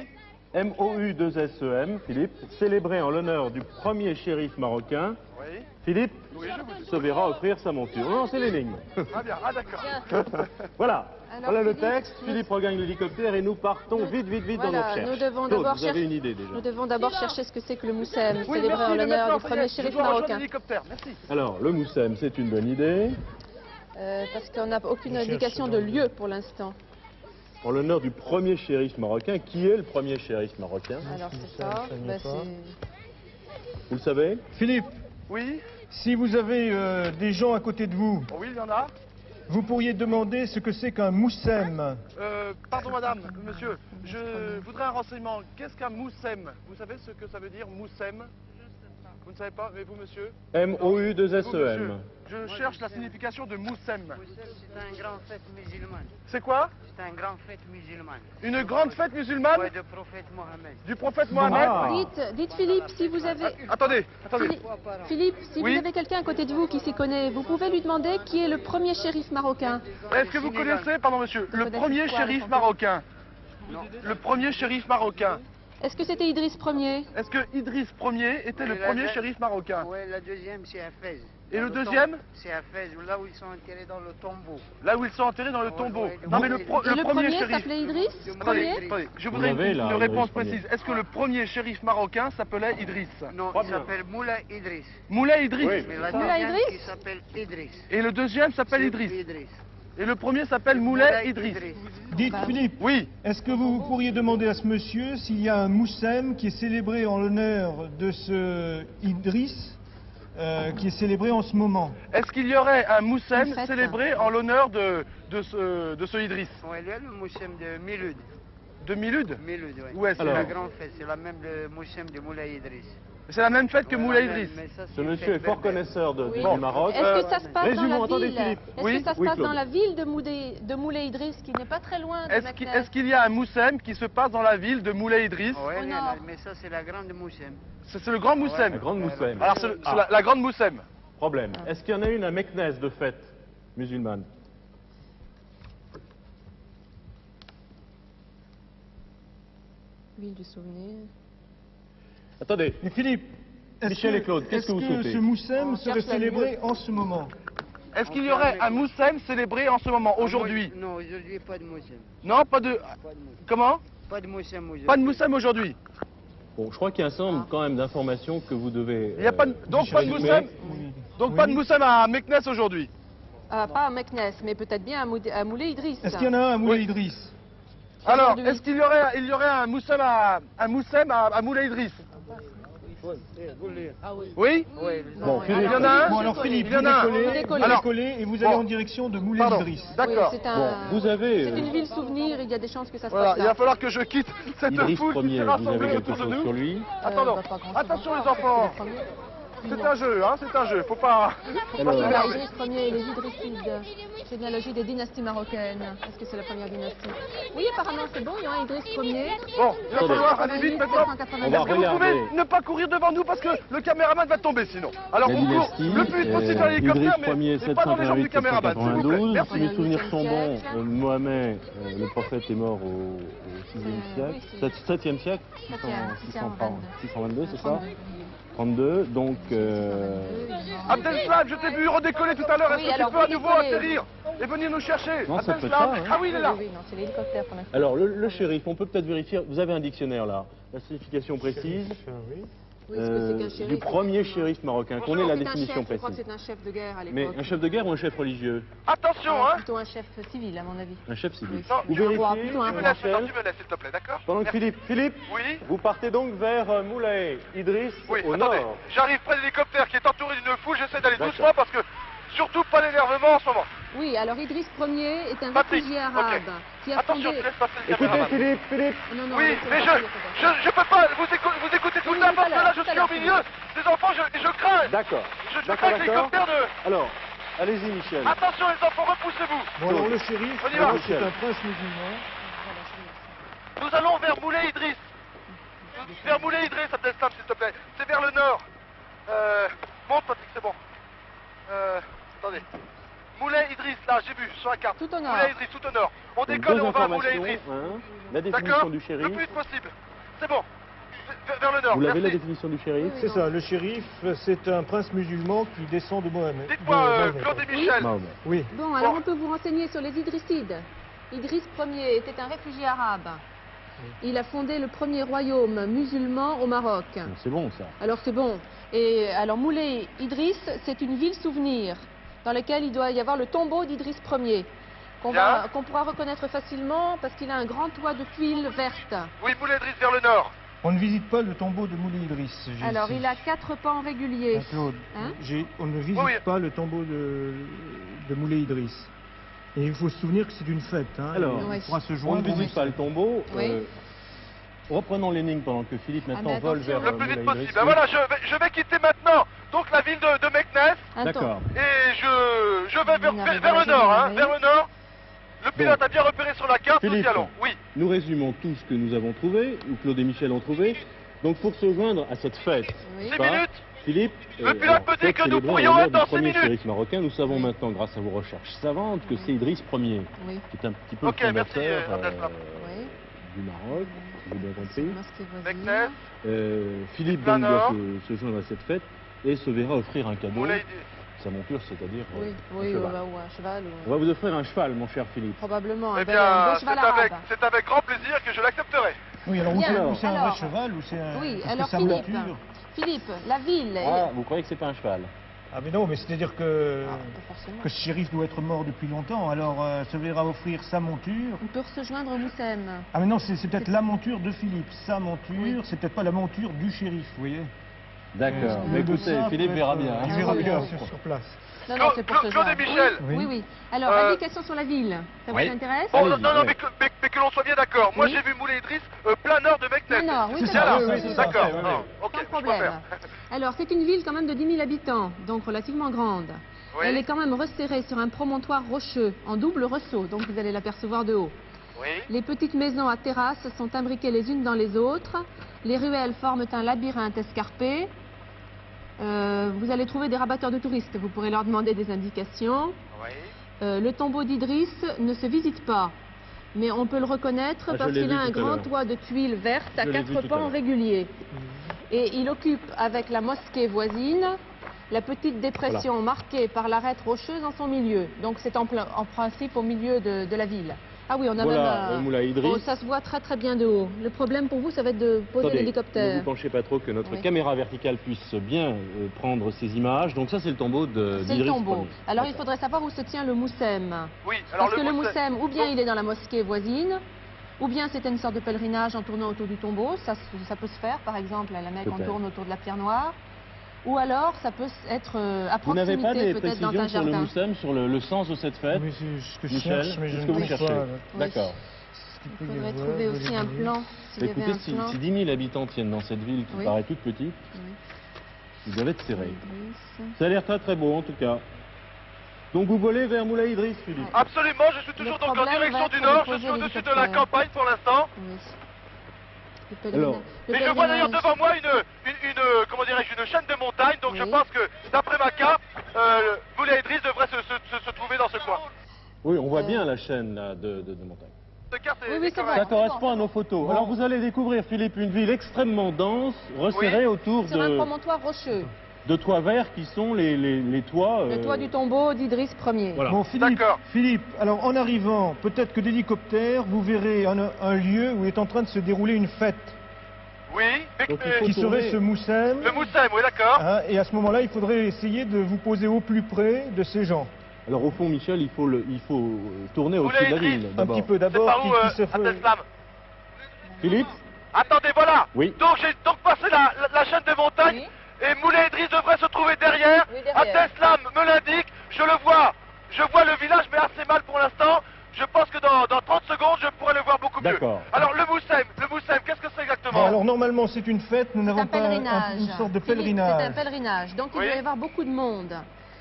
M-O-U-2-S-E-M, Philippe, célébré en l'honneur du premier shérif marocain, Oui. Philippe Oui, je vous se verra offrir sa monture. Non, c'est l'énigme. Ah bien, ah d'accord. Voilà. Alors, Voilà le Philippe, texte. Philippe regagne l'hélicoptère et nous partons vite dans nos Voilà, recherches. nous devons Claude, d'abord vous avez chercher- une idée déjà. Nous devons d'abord chercher ce que c'est que le Moussem, Oui, célébré merci, en mais l'honneur maintenant, du ça y premier est, je shérif dois rejoindre marocain. l'hélicoptère, merci. Alors, le Moussem, c'est une bonne idée. Parce qu'on n'a aucune Je cherche indication de lieu pour l'instant. En l'honneur du premier shérif marocain. Qui est le premier shérif marocain? Alors c'est Ça, ça. ça n'y Bah, est pas. c'est- Vous le savez? Philippe, Oui. si vous avez des gens à côté de vous, Oui, il y en a. vous pourriez demander ce que c'est qu'un moussem. Pardon madame, monsieur, je voudrais un renseignement. Qu'est-ce qu'un moussem? Vous savez ce que ça veut dire, moussem? Vous ne savez pas, mais vous monsieur? Vous, M-O-U-2-S-E-M. monsieur, je cherche la signification de moussem. C'est un grand fête musulmane. C'est quoi? C'est un grand fête musulmane. Une grande fête musulmane Ouais, du prophète Mohammed. du prophète Mohammed? Ah. Dites Philippe, si vous avez... Attendez. Philippe, si Oui. vous avez quelqu'un à côté de vous qui s'y connaît, vous pouvez lui demander qui est le premier shérif marocain. Est-ce que vous connaissez, pardon monsieur, le connaissez premier quoi, shérif le marocain? Le premier shérif marocain. Est-ce que c'était Idriss Ier? Est-ce que Idriss Ier était le premier shérif marocain? Oui, la deuxième, c'est à Fès. Et Dans le deuxième? C'est à Fès, là où ils sont enterrés dans le tombeau. Là où ils sont enterrés dans le tombeau. ouais, Non mais Et le premier shérif... s'appelait Idriss Attendez, Ier? attendez, je Vous voudrais l'avez, là, une réponse Idriss Ier. précise. Est-ce que le premier shérif marocain s'appelait Idriss? Non, Pas il bien. s'appelle Moula Idriss. Moulay Idriss. Oui. Mais la Moula deuxième, Idriss qui s'appelle Idriss. Et le deuxième s'appelle C'est Idriss. Idriss. Et le premier s'appelle Moulay Idriss. Dites, Philippe, Oui. est-ce que vous pourriez demander à ce monsieur s'il y a un moussem qui est célébré en l'honneur de ce Idriss qui est célébré en ce moment? Est-ce qu'il y aurait un moussem Une fête. célébré en l'honneur de ce Idriss? Oui, il y a le moussem de Milud. De Milud? Milud, oui. Où est-ce C'est Alors. la grande fête, c'est la même le moussem de Moula Idriss. C'est la même fête que Ouais, Moulay la même, Idriss. mais ça, c'est Ce une monsieur fête est fort berbère. connaisseur Oui. du Maroc. Est-ce que ça se passe dans résumons, la attendez, ville? Philippe. Est-ce Oui. que ça se Oui, passe Claude. dans la ville de Moulay Idriss, qui n'est pas très loin de Meknès? Est-ce qu'il y a un moussem qui se passe dans la ville de Moulay Idriss? Ouais, Au il y en a, nord. mais ça, c'est la grande moussem. C'est le grand moussem. La grande Moussem. Alors c'est la grande moussem. Problème. Est-ce qu'il y en a une à Meknès de fête musulmane? Ville du souvenir. Attendez. Et Philippe, est-ce Michel et Claude, qu'est-ce que vous souhaitez? ce moussem On serait cherche la célébré lumière. en ce moment? Est-ce qu'il y aurait un moussem célébré en ce moment, aujourd'hui? Non, aujourd'hui, pas de moussem. Non, pas de... Pas de moussem. Comment? Pas de moussem aujourd'hui. Pas de moussem aujourd'hui. Bon, je crois qu'il y a un certain nombre quand même d'informations que vous devez. Il y a pas de- donc pas de résumer. moussem. Donc pas de moussem à Meknès aujourd'hui. Pas à Meknès, mais peut-être bien à Moulay Idriss. Est-ce qu'il y en a un à Moulay Idriss? Alors, Aujourd'hui. est-ce qu'il y aurait un moussem à Moulay Idriss? Oui? Oui, Bon, Il Philippe. y en a un? Bon alors Philippe, Il y en a un. vous décollez. Alors, décollez et vous allez bon. en direction de Moulay Pardon, Idriss. d'accord. Oui, Bon, vous avez. c'est une ville souvenir, il y a des chances que ça se Voilà, passe il là. va falloir que je quitte cette Idriss foule qui Ier, s'est vous avez rassemblée quelque autour de chose nous. sur lui? Attendons. Bah, pas grand-chose Attention les encore, enfants. c'est le premier. C'est un jeu, hein, c'est un jeu. Faut pas Alors, Voilà, Idriss Ier et les Idrissides, généalogie des dynasties marocaines. Est-ce que c'est la première dynastie? Oui, apparemment c'est bon, il y a un Idriss Ier. Bon, il va Attendez. falloir aller vite maintenant. 789. On va Est-ce que vous regarder. pouvez ne pas courir devant nous parce que le caméraman va tomber sinon. Alors La on court dynastie, le plus vite possible dans l'hélicoptère, Idriss mais, Ier, pas dans les jambes du caméraman, s'il vous plaît. 792. Merci. Si mes souvenirs sont bons, siècle. Mohamed, le prophète, est mort au 6e oui, siècle. c'est- 7e siècle 622. 622, c'est ça 32, donc. Abdeslam, je t'ai vu redécoller tout à l'heure. Est-ce Oui, que tu alors, peux à nouveau redécoller. atterrir et venir nous chercher? Non, ça peut être Abdeslam, ça, hein. ah oui, il est là. Oui, non, c'est l'hélicoptère pour l'instant. Alors, le shérif, on peut peut-être vérifier. Vous avez un dictionnaire là. La signification précise Oui, est-ce que c'est qu'un shérif? du premier shérif marocain. Qu'on ait la C'est un définition chef, je crois que précise. c'est un chef de guerre à Mais l'époque. un chef de guerre ou un chef religieux? Attention, hein. Plutôt un chef civil, à mon avis. Un chef civil. Oui. Non, Vous tu me roi, vérifiez, plutôt un Tu me roi. laisses, non, Michel tu me laisses, s'il te plaît, d'accord? Pendant que Merci. Philippe, Oui. vous partez donc vers Moulay Idriss Oui, au attendez, nord. j'arrive près de l'hélicoptère qui est entouré d'une foule, j'essaie d'aller D'accord. doucement parce que surtout pas l'énervement en ce moment. Oui, alors Idriss Ier est un Patrick, réfugié ok. arabe qui a Attention, fondé... tu laisses passer le Écoutez caméraman. Philippe. Non, non, Oui, laissez-le mais passer, laissez-le je peux pas vous écouter tout Oui, le temps tout parce à que l'heure, là je tout à suis l'heure, au milieu des enfants et je crains. D'accord. Je D'accord, crains que d'accord. l'hélicoptère de... Alors, allez-y Michel. Attention les enfants, repoussez-vous. Bon alors le shérif, On y va. c'est un prince musulman. Nous allons vers Moulay Idriss. Vers Moulay Idriss, Abdeslam, s'il te plaît. C'est vers le nord. Monte Patrick, c'est bon. Attendez. Moulay Idriss, là, j'ai vu sur la carte. Tout au nord. Moulay Idriss, tout au nord. On Donc, décolle et deux on va à Moulay informations, Idriss. hein, la définition D'accord? du Le shérif. plus vite possible. C'est bon. Vers le nord, Vous l'avez la merci. définition du shérif? C'est ça, le shérif, c'est un prince musulman qui descend de Mohamed. Dites-moi, de Mahomet. Claude et Michel. Mahomet. Oui. Bon, alors on peut vous renseigner sur les Idrissides. Idriss Ier était un réfugié arabe. Il a fondé le premier royaume musulman au Maroc. C'est bon ça. Alors c'est bon. Et alors Moulay Idriss, c'est une ville souvenir dans laquelle il doit y avoir le tombeau d'Idriss Ier, Bien. qu'on pourra reconnaître facilement parce qu'il a un grand toit de tuiles vertes. Oui, Moulay Idriss vers le nord. On ne visite pas le tombeau de Moulay Idriss. j'ai Alors ici. il a 4 pans réguliers. Claude, Hein on ne visite Oui, oui. pas le tombeau de Moulay Idriss. Et il faut se souvenir que c'est une fête. Hein. Alors, on Ouais. pourra se On ne joindre. visite pas le tombeau. Oui. Reprenons l'énigme pendant que Philippe maintenant mais vole attention. vers Le plus vite Moulay possible. Idriss. Ben voilà, je vais quitter maintenant donc la ville de Meknès D'accord. et je vais vers Vous n'avez le pas nord, hein, jamais vers le nord. Le pilote a bien repéré sur la carte, nous y Philippe. allons. Oui. Nous résumons tout ce que nous avons trouvé, ou Claude et Michel ont trouvé. Donc pour se joindre à cette fête, Oui. 6 pas, minutes. Philippe, Le pilote alors, me dit fête que nous célébrée en pourrions l'honneur être dans du 6 premier minutes. shérif marocain. Nous savons maintenant, grâce à vos recherches savantes, que c'est Idriss Ier, Oui. qui est un petit peu Ok, le merci, fondateur Abdeslam. Oui. du Maroc, j'ai bien compris. Mosquée voisine. Meknès, Philippe donc, doit Planor. se joindre à cette fête et se verra offrir un cadeau, Moulay sa monture, c'est-à-dire Oui, un oui, cheval. ou un cheval. On va vous offrir un cheval, mon cher Philippe. Probablement un Eh bel bien, beau cheval arabe. c'est avec grand plaisir que je l'accepterai. Oui, alors Bien, ou c'est un vrai alors, cheval ou c'est un... Oui, parce que alors sa Philippe, monture- Philippe, la ville. Ah, vous croyez que c'est pas un cheval? Ah mais non, mais c'est-à-dire que... Ah, pas forcément. que ce shérif doit être mort depuis longtemps, alors se verra offrir sa monture. On peut se joindre au Moussem. Ah mais non, c'est peut-être la monture de Philippe. Sa monture, Oui. c'est peut-être pas la monture du shérif, vous voyez. D'accord. Euh, Mais Le écoutez, ça Philippe peut verra être, bien. Il Ah verra oui, bien oui. sur place. Non, non, c'est pour se Claude et joindre. Michel. Oui, oui, oui. Alors, indication sur la ville. Ça vous Oui. intéresse Bon, Allez-y, non, ouais. mais que l'on soit bien d'accord. Moi, Oui. j'ai vu Moulay Idriss plein nord de Meknès. Non, oui, C'est c'est Bien ça, là, oui, oui, c'est ça. d'accord. oui, oui. Non, ok, Sans je problème. préfère. Alors, c'est une ville quand même de 10 000 habitants, donc relativement grande. Oui. Elle est quand même resserrée sur un promontoire rocheux, en double ressaut, donc vous allez l'apercevoir de haut. Oui. Les petites maisons à terrasse sont imbriquées les unes dans les autres. Les ruelles forment un labyrinthe escarpé. Vous allez trouver des rabatteurs de touristes, vous pourrez leur demander des indications. Oui. Le tombeau d'Idriss ne se visite pas, mais on peut le reconnaître Ah, je parce l'ai qu'il vu a un tout à grand l'heure. toit de tuiles vertes à Je l'ai vu 4 tout à pans l'heure. réguliers. Et il occupe avec la mosquée voisine la petite dépression marquée par l'arête rocheuse en son milieu. Donc c'est en principe au milieu de la ville. Ah oui, on a Voilà, même... Moulay Idriss. Oh, ça se voit très très bien de haut. Le problème pour vous, ça va être de poser Attendez, ne l'hélicoptère. vous penchez pas trop, que notre Oui. caméra verticale puisse bien prendre ces images. Donc ça, c'est le tombeau C'est le d'Idriss tombeau. Ier. Alors il D'accord. faudrait savoir où se tient le Moussem. Oui, alors Parce que le Moussem, Moussem, ou bien donc- il est dans la mosquée voisine, ou bien c'était une sorte de pèlerinage en tournant autour du tombeau. Ça peut se faire, par exemple, à la Mecque, on Peut-être. tourne autour de la pierre noire. Ou alors, ça peut être à Vous n'avez pas proximité, des peut-être dans précisions un sur le jardin. Moussem, sur le sens de cette fête? Oui, c'est ce que je Michel, cherche, mais c'est je ce ne que vous trouve cherchez. pas. Oui. D'accord. Il faudrait trouver aussi un plan. S'il y avait Écoutez, un plan. si 10 000 habitants tiennent dans cette ville qui Oui. paraît toute petite, Oui. ils doivent être serrés. Idriss. Ça a l'air très très beau en tout cas. Donc vous volez vers Moulay Idriss, Philippe. Absolument, je suis toujours Le donc en problème direction va du être nord. de Je suis poser au-dessus de la l'hélicoptère. campagne pour l'instant. Oui. Alors, Le Et je vois d'ailleurs pèlerinage. devant moi comment dirais-je, une chaîne de montagnes. Donc je Oui. pense que, d'après ma carte, Moulay Idriss devrait se trouver dans ce coin. Oui, on voit bien la chaîne là, de montagne. Cette carte est Oui, oui, c'est correcte. Ça correspond à nos photos. Alors vous allez découvrir, Philippe, une ville extrêmement dense, resserrée autour Sur un promontoire rocheux. de toits verts qui sont les toits... Le toit du tombeau d'Idriss Ier. Voilà. Bon, Philippe, D'accord. Philippe, alors en arrivant, peut-être que d'hélicoptère, vous verrez un lieu où est en train de se dérouler une fête, Oui, Donc, il faut qui serait tourner. ce Moussem. le Moussem, oui, d'accord. Hein, et à ce moment-là, il faudrait essayer de vous poser au plus près de ces gens. Alors au fond, Michel, il faut tourner Moulay au-dessus de la Idriss. ville. Un d'abord. petit peu C'est d'abord. par où, qui se à ferait- Teslam? Philippe? Attendez, voilà. Oui. Donc j'ai donc passé la chaîne des montagnes. Oui. Et Moulay Idriss devrait se trouver derrière. Oui, derrière. Ateslam me l'indique, je le vois. Je vois le village, mais assez mal pour l'instant. Je pense que dans 30 secondes, je pourrai le voir beaucoup mieux. D'accord. Alors, le Moussem, qu'est-ce que c'est exactement? Bon, alors normalement c'est une fête, nous C'est n'avons un pas pèlerinage. une sorte de Philippe, pèlerinage. C'est un pèlerinage. Donc il Oui. doit y avoir beaucoup de monde.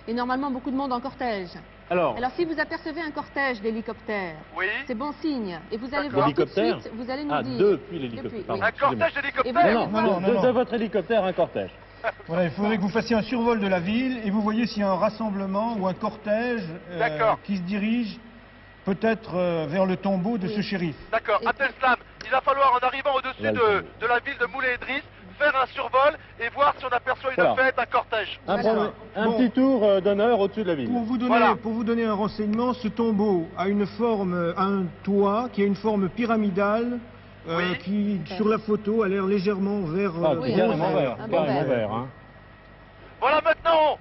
Et normalement beaucoup de monde en cortège. Alors, Alors si vous apercevez un cortège d'hélicoptères, Oui. c'est bon signe. Et vous allez D'accord. voir tout de L'hélicoptère suite, vous allez nous ah, dire. depuis l'hélicoptère. Depuis, pardon, oui. Un excusez-moi. cortège Et d'hélicoptères. vous allez Non, voir- non, non, non. de votre hélicoptère, un cortège. Voilà, il faudrait que vous fassiez un survol de la ville et vous voyez s'il y a un rassemblement ou un cortège D'accord. qui se dirige peut-être vers le tombeau de Oui. ce shérif. D'accord, Et- Ateslam, il va falloir, en arrivant au-dessus Là, de la ville de Moulay Idriss, faire un survol et voir si on aperçoit une Voilà. fête, un cortège. Voilà. Un Bon. petit tour d'honneur au-dessus de la ville. Voilà. Pour vous donner un renseignement, ce tombeau a une forme, un toit qui a une forme pyramidale, Oui. qui sur la photo a l'air légèrement vert. Ah, Oui, carrément un vert. bon Carrément vert. vert, hein. Voilà, maintenant,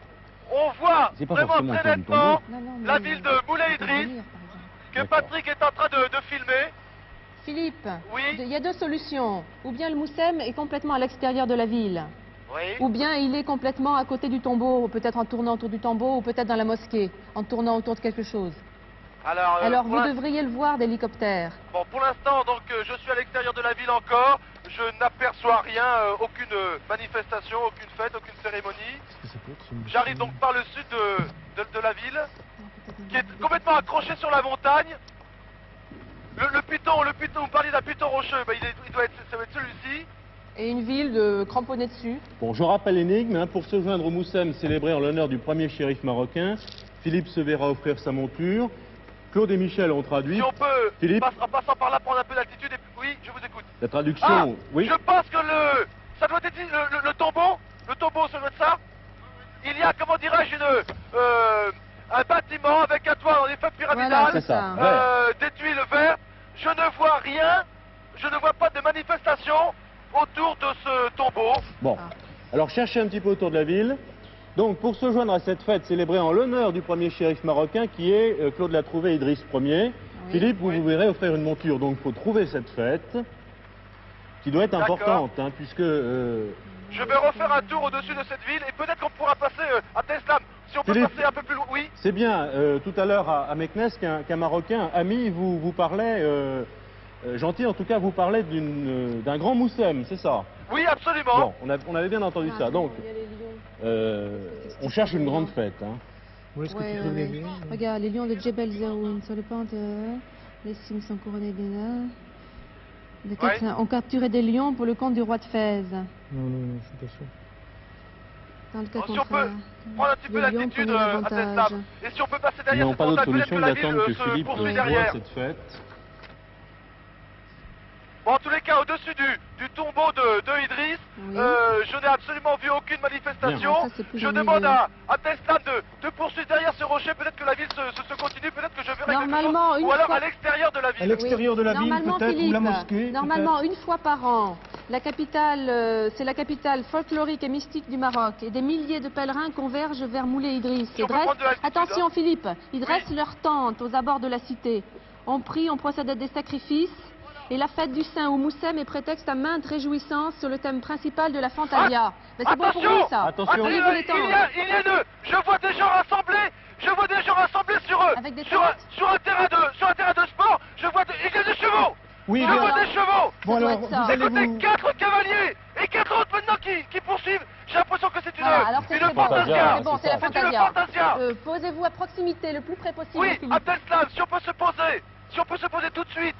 on voit C'est pas vraiment forcément très autour du nettement tombeau. Non, non, mais- la ville de Moulay on peut Idriss venir, par exemple. que D'accord. Patrick est en train de filmer. Philippe, Oui. il y a deux solutions. Ou bien le Moussem est complètement à l'extérieur de la ville, Oui. ou bien il est complètement à côté du tombeau, peut-être en tournant autour du tombeau, ou peut-être dans la mosquée, en tournant autour de quelque chose. Alors pour vous l'in- devriez le voir d'hélicoptère. Bon, pour l'instant, donc, je suis à l'extérieur de la ville encore. Je n'aperçois rien, aucune manifestation, aucune fête, aucune cérémonie. J'arrive donc par le sud de la ville, qui est complètement accroché sur la montagne. Le piton, vous parlez d'un piton rocheux, ben, ça doit être celui-ci. Et une ville de cramponnée dessus. Bon, je rappelle l'énigme, hein, pour se joindre au Moussem célébré en l'honneur du premier shérif marocain, Philippe se verra offrir sa monture. Claude et Michel ont traduit. Si on peut, Philippe en passant par là, prendre un peu d'altitude, et puis oui, je vous écoute. La traduction, Ah, oui. je pense que ça doit être le tombeau. Le tombeau, ça doit être ça. Il y a, comment dirais-je, un bâtiment avec un toit en effet pyramidal, Voilà, c'est ça. des tuiles vertes. Je ne vois rien. Je ne vois pas de manifestation autour de ce tombeau. Bon, alors cherchez un petit peu autour de la ville. Donc, pour se joindre à cette fête célébrée en l'honneur du premier shérif marocain qui est Claude Latrouvé Idriss Ier, Philippe, vous verrez offrir une monture. Donc, il faut trouver cette fête qui doit être importante, hein, puisque... Je vais refaire un tour au-dessus de cette ville et peut-être qu'on pourra passer à Teslam. Si on peut Philippe, passer un peu plus loin, oui. C'est bien, tout à l'heure à Meknès qu'un Marocain ami vous parlait, gentil en tout cas, vous parlait d'un grand moussem, c'est ça? Oui, absolument. Bon, on avait bien entendu ça. Donc, Il y a les lions. on cherche une grande fête. Hein. Où est-ce que Ouais, tu trouves ouais. les lions? Regarde, les lions de Djebel Zaroun, sur le pente, les cimes sont couronnées d'énas. Les quatre ont capturé des lions pour le compte du roi de Fès. Non, je suis pas sûr. Dans le cas Si on peut contraire, prendre un petit peu les lions d'altitude prenaient à l'avantage. Teslam. Et si on peut passer Ils derrière n'ont cette pas d'autre montagne, peut-être solution que que la d'attendre que ville se Philippe poursuit voit derrière. cette fête. Bon, en tous les cas, au-dessus du tombeau de Idriss, Oui. je n'ai absolument vu aucune manifestation. Bien. Ça, c'est plus Je au demande milieu. à Teslam de poursuivre derrière ce rocher. Peut-être que la ville se continue, peut-être que je verrai Normalement, quelque chose. une Ou alors fois- à l'extérieur de la À ville. l'extérieur de la ville, Normalement, peut-être, ou Philippe, la mosquée. normalement, peut-être. une fois par an, la capitale, c'est la capitale folklorique et mystique du Maroc. Et des milliers de pèlerins convergent vers Moulay Idriss. Si on Et peut dressent- prendre de l'altitude, Attention, hein. Philippe, ils dressent leurs tentes aux abords de la cité. On prie, on procède à des sacrifices. Et la fête du Saint ou Moussem est prétexte à maintes réjouissances sur le thème principal de la Fantasia. Mais c'est bon pour Attention vous, ça. Attention. Voyez-vous les temps. Il y a je vois des gens rassemblés. Je vois des gens rassemblés Avec des sur un terrain de sport. Il y a des chevaux. Oui, Je bien. vois des chevaux. Bon, doit alors, être ça. vous allez Écoutez, vous... 4 cavaliers et 4 autres maintenant qui poursuivent. J'ai l'impression que c'est Voilà, alors c'est une bon. fantasia. C'est bon, c'est la C'est une Fantasia. fantasia. Posez-vous à proximité le plus près possible, Oui, Philippe. Abdeslam, si on peut se poser tout de suite.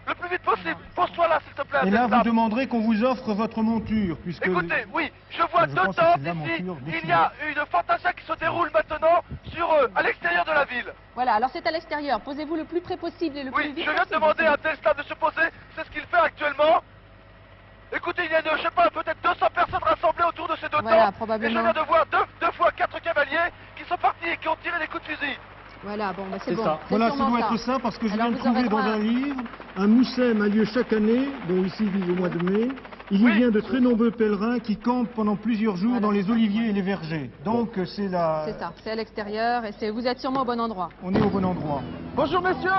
Le plus vite possible. Pose-toi là, s'il te plaît, Et là, vous Abdeslam. demanderez qu'on vous offre votre monture, puisque... Écoutez, oui, je vois Je 2 pense que tentes c'est la ici. monture Il y a une fantasia qui se déroule maintenant à l'extérieur de la ville. Voilà, alors c'est à l'extérieur. Posez-vous le plus près possible et le plus Oui, vite je viens de possible. demander à Abdeslam de se poser. C'est ce qu'il fait actuellement. Écoutez, il y a, je sais pas, peut-être 200 personnes rassemblées autour de ces 2 Voilà, tentes. probablement. Et je viens de voir deux fois 4 cavaliers qui sont partis et qui ont tiré des coups de fusil. Voilà, bon, bah, c'est C'est bon. ça. C'est Voilà, ça sûrement doit être ça, parce que je Alors, viens de vous aurez trouver dans droit un à- livre, un Moussem a lieu chaque année, dont ici vivent au mois de mai. Il y Oui. vient de très nombreux pèlerins qui campent pendant plusieurs jours Voilà. dans les oliviers et les vergers. Donc c'est la... C'est ça, c'est à l'extérieur et vous êtes sûrement au bon endroit. On est au bon endroit. Bonjour messieurs.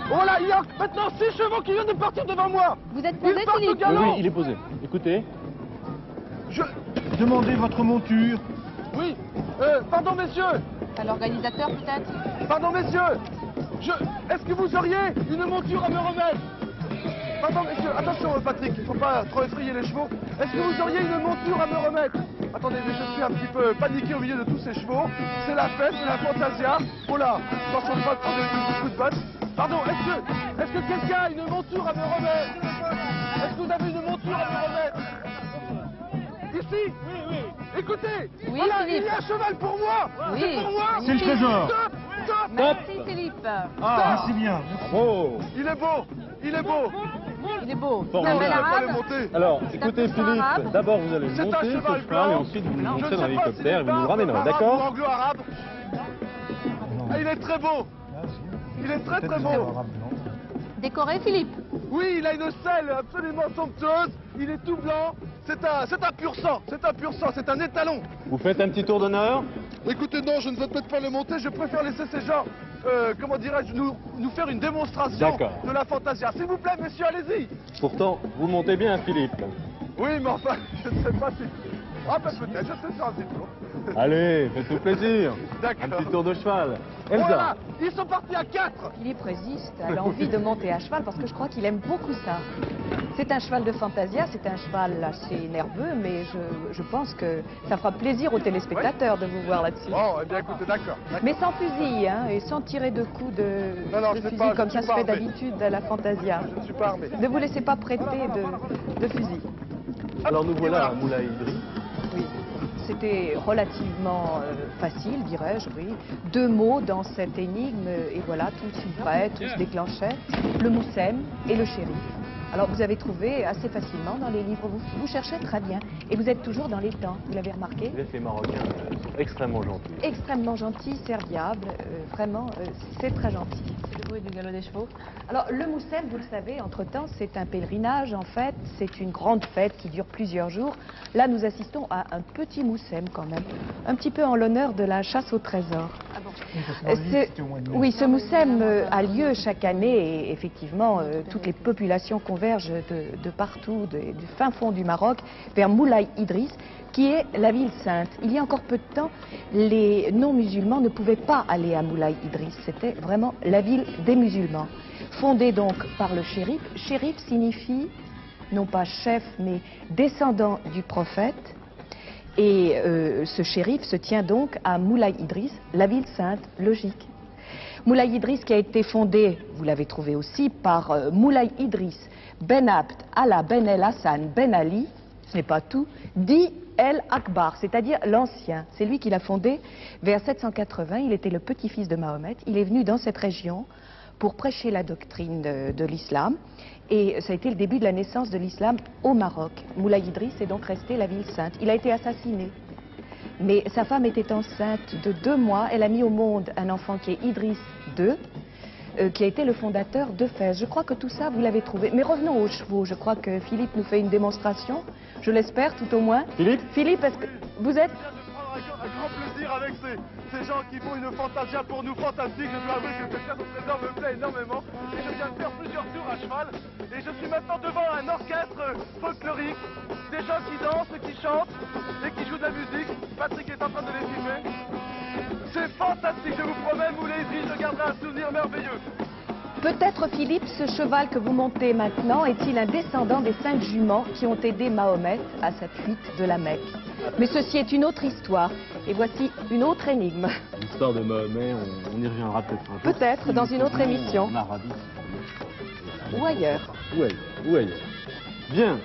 Voilà, il y a maintenant 6 chevaux qui viennent de partir devant moi. Vous êtes posé, Ils partent au Philippe galop. Oui, il est posé. Écoutez. Demandez votre monture. Oui, pardon messieurs. À l'organisateur peut-être. Pardon messieurs. Est-ce que vous auriez une monture à me remettre? Pardon messieurs, attention Patrick, il ne faut pas trop effrayer les chevaux. Est-ce que vous auriez une monture à me remettre? Attendez, mais je suis un petit peu paniqué au milieu de tous ces chevaux. C'est la fête, c'est la fantasia. Oh là, attention de pas prendre un coup de botte. Pardon, est-ce que quelqu'un a une monture à me remettre? Est-ce que vous avez une monture à me remettre? Ici? Oui. Écoutez, Oui, voilà, Philippe. il y a un cheval pour moi. Oui. C'est pour moi. C'est le trésor. Top. Merci Philippe. Ah, c'est bien. Oh. Il est beau. Il est beau. Il est beau. Bon, C'est un on bel va pas arabe. le monter. Alors, C'est écoutez un peu arabe. Philippe, d'abord vous allez C'est un monter cheval sur cheval et blanc. ensuite vous Je montez ne dans sais pas l'hélicoptère s'il et est vous nous barbe, ramènerez, arabe d'accord? ou anglo-arabe. Ah, il est très beau. Il est très très beau. Décoré, Philippe. Oui, il a une selle absolument somptueuse. Il est tout blanc. C'est un pur sang. C'est un pur sang. C'est un étalon. Vous faites un petit tour d'honneur? Écoutez, non, je ne veux peut-être pas le monter. Je préfère laisser ces gens, comment dirais-je, nous faire une démonstration D'accord. de la fantasia. S'il vous plaît, messieurs, allez-y. Pourtant, vous montez bien, Philippe. Oui, mais enfin, je ne sais pas si... Ah, ben peut-être, je sais faire un petit tour. Allez, faites-vous plaisir. D'accord. Un petit tour de cheval. Elsa. Voilà, ils sont partis à 4. Philippe résiste à l'envie de monter à cheval parce que je crois qu'il aime beaucoup ça. C'est un cheval de fantasia, c'est un cheval assez nerveux, mais je pense que ça fera plaisir aux téléspectateurs de vous voir là-dessus. Bon, eh bien écoutez, d'accord. Mais sans fusil, hein, et sans tirer de coups de Non, je fusil sais pas, comme je ça suis se pas fait armé. d'habitude à la fantasia. Je ne suis pas armé. Ne vous laissez pas prêter de fusil. Alors nous voilà Et à voilà. Moulay Idriss. Oui, c'était relativement facile, dirais-je, oui. 2 mots dans cette énigme, et voilà, tout s'ouvrait, tout se déclenchait. Le Moussem et le shérif. Alors vous avez trouvé assez facilement dans les livres, vous cherchez très bien. Et vous êtes toujours dans les temps, vous l'avez remarqué? Les Marocains sont extrêmement gentils. Extrêmement gentil, serviable, vraiment, c'est très gentil. C'est le bruit du galop des chevaux. Alors le Moussem, vous le savez, entre-temps, c'est un pèlerinage en fait, c'est une grande fête qui dure plusieurs jours. Là, nous assistons à un petit Moussem quand même, un petit peu en l'honneur de la chasse au trésor. Ah bon. Oui, ce Moussem a lieu chaque année et effectivement, toutes les populations convergent de partout, du fin fond du Maroc, vers Moulay Idriss, qui est la ville sainte. Il y a encore peu de temps, les non-musulmans ne pouvaient pas aller à Moulay Idriss. C'était vraiment la ville des musulmans. Fondée donc par le shérif. Shérif signifie, non pas chef, mais descendant du prophète. Et ce shérif se tient donc à Moulay Idriss, la ville sainte, logique. Moulay Idriss qui a été fondé, vous l'avez trouvé aussi, par Moulay Idriss Ben Abd Allah Ben El Hassan Ben Ali, ce n'est pas tout, dit El Akbar, c'est-à-dire l'ancien. C'est lui qui l'a fondé vers 780, il était le petit-fils de Mahomet. Il est venu dans cette région pour prêcher la doctrine de l'islam. Et ça a été le début de la naissance de l'islam au Maroc. Moulay Idriss est donc resté la ville sainte. Il a été assassiné. Mais sa femme était enceinte de 2 mois. Elle a mis au monde un enfant qui est Idriss II, qui a été le fondateur de Fès. Je crois que tout ça, vous l'avez trouvé. Mais revenons aux chevaux. Je crois que Philippe nous fait une démonstration. Je l'espère, tout au moins. Philippe, est-ce que vous êtes... Un grand plaisir avec ces gens qui font une fantasia pour nous fantastique. Je dois avouer que cette chasse au trésor me plaît énormément. Et je viens de faire plusieurs tours à cheval. Et je suis maintenant devant un orchestre folklorique. Des gens qui dansent, qui chantent et qui jouent de la musique. Patrick est en train de les filmer. C'est fantastique, je vous promets, Moulay Idriss, je garderai un souvenir merveilleux. Peut-être, Philippe, ce cheval que vous montez maintenant est-il un descendant des 5 juments qui ont aidé Mahomet à sa fuite de la Mecque? Mais ceci est une autre histoire. Et voici une autre énigme. L'histoire de Mahomet, on y reviendra peut-être un jour. Peut-être dans une autre émission. En Arabie. Ou ailleurs. Ou ailleurs. Bien.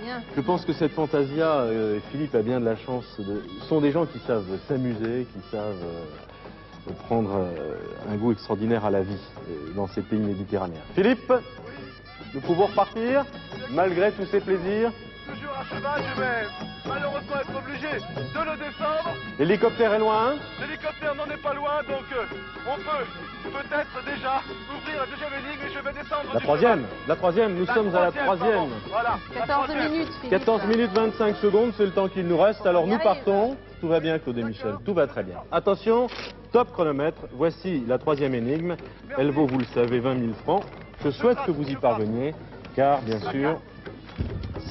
Bien. Je pense que cette fantasia, Philippe a bien de la chance. Ce sont des gens qui savent s'amuser, qui savent prendre un goût extraordinaire à la vie dans ces pays méditerranéens. Philippe, nous pouvons repartir, malgré tous ces plaisirs. Toujours à cheval, je vais malheureusement être obligé de le descendre. L'hélicoptère est loin. L'hélicoptère n'en est pas loin, donc on peut peut-être déjà ouvrir la deuxième énigme et je vais descendre. La troisième, nous sommes à la troisième. Voilà. 14 minutes, Philippe. 14 minutes 25 secondes, c'est le temps qu'il nous reste. Alors nous partons. Tout va bien, Claude et Michel, tout va très bien. Attention, top chronomètre, voici la troisième énigme. Elle vaut, vous le savez, 20 000 francs. Je souhaite que vous y parveniez, car bien sûr,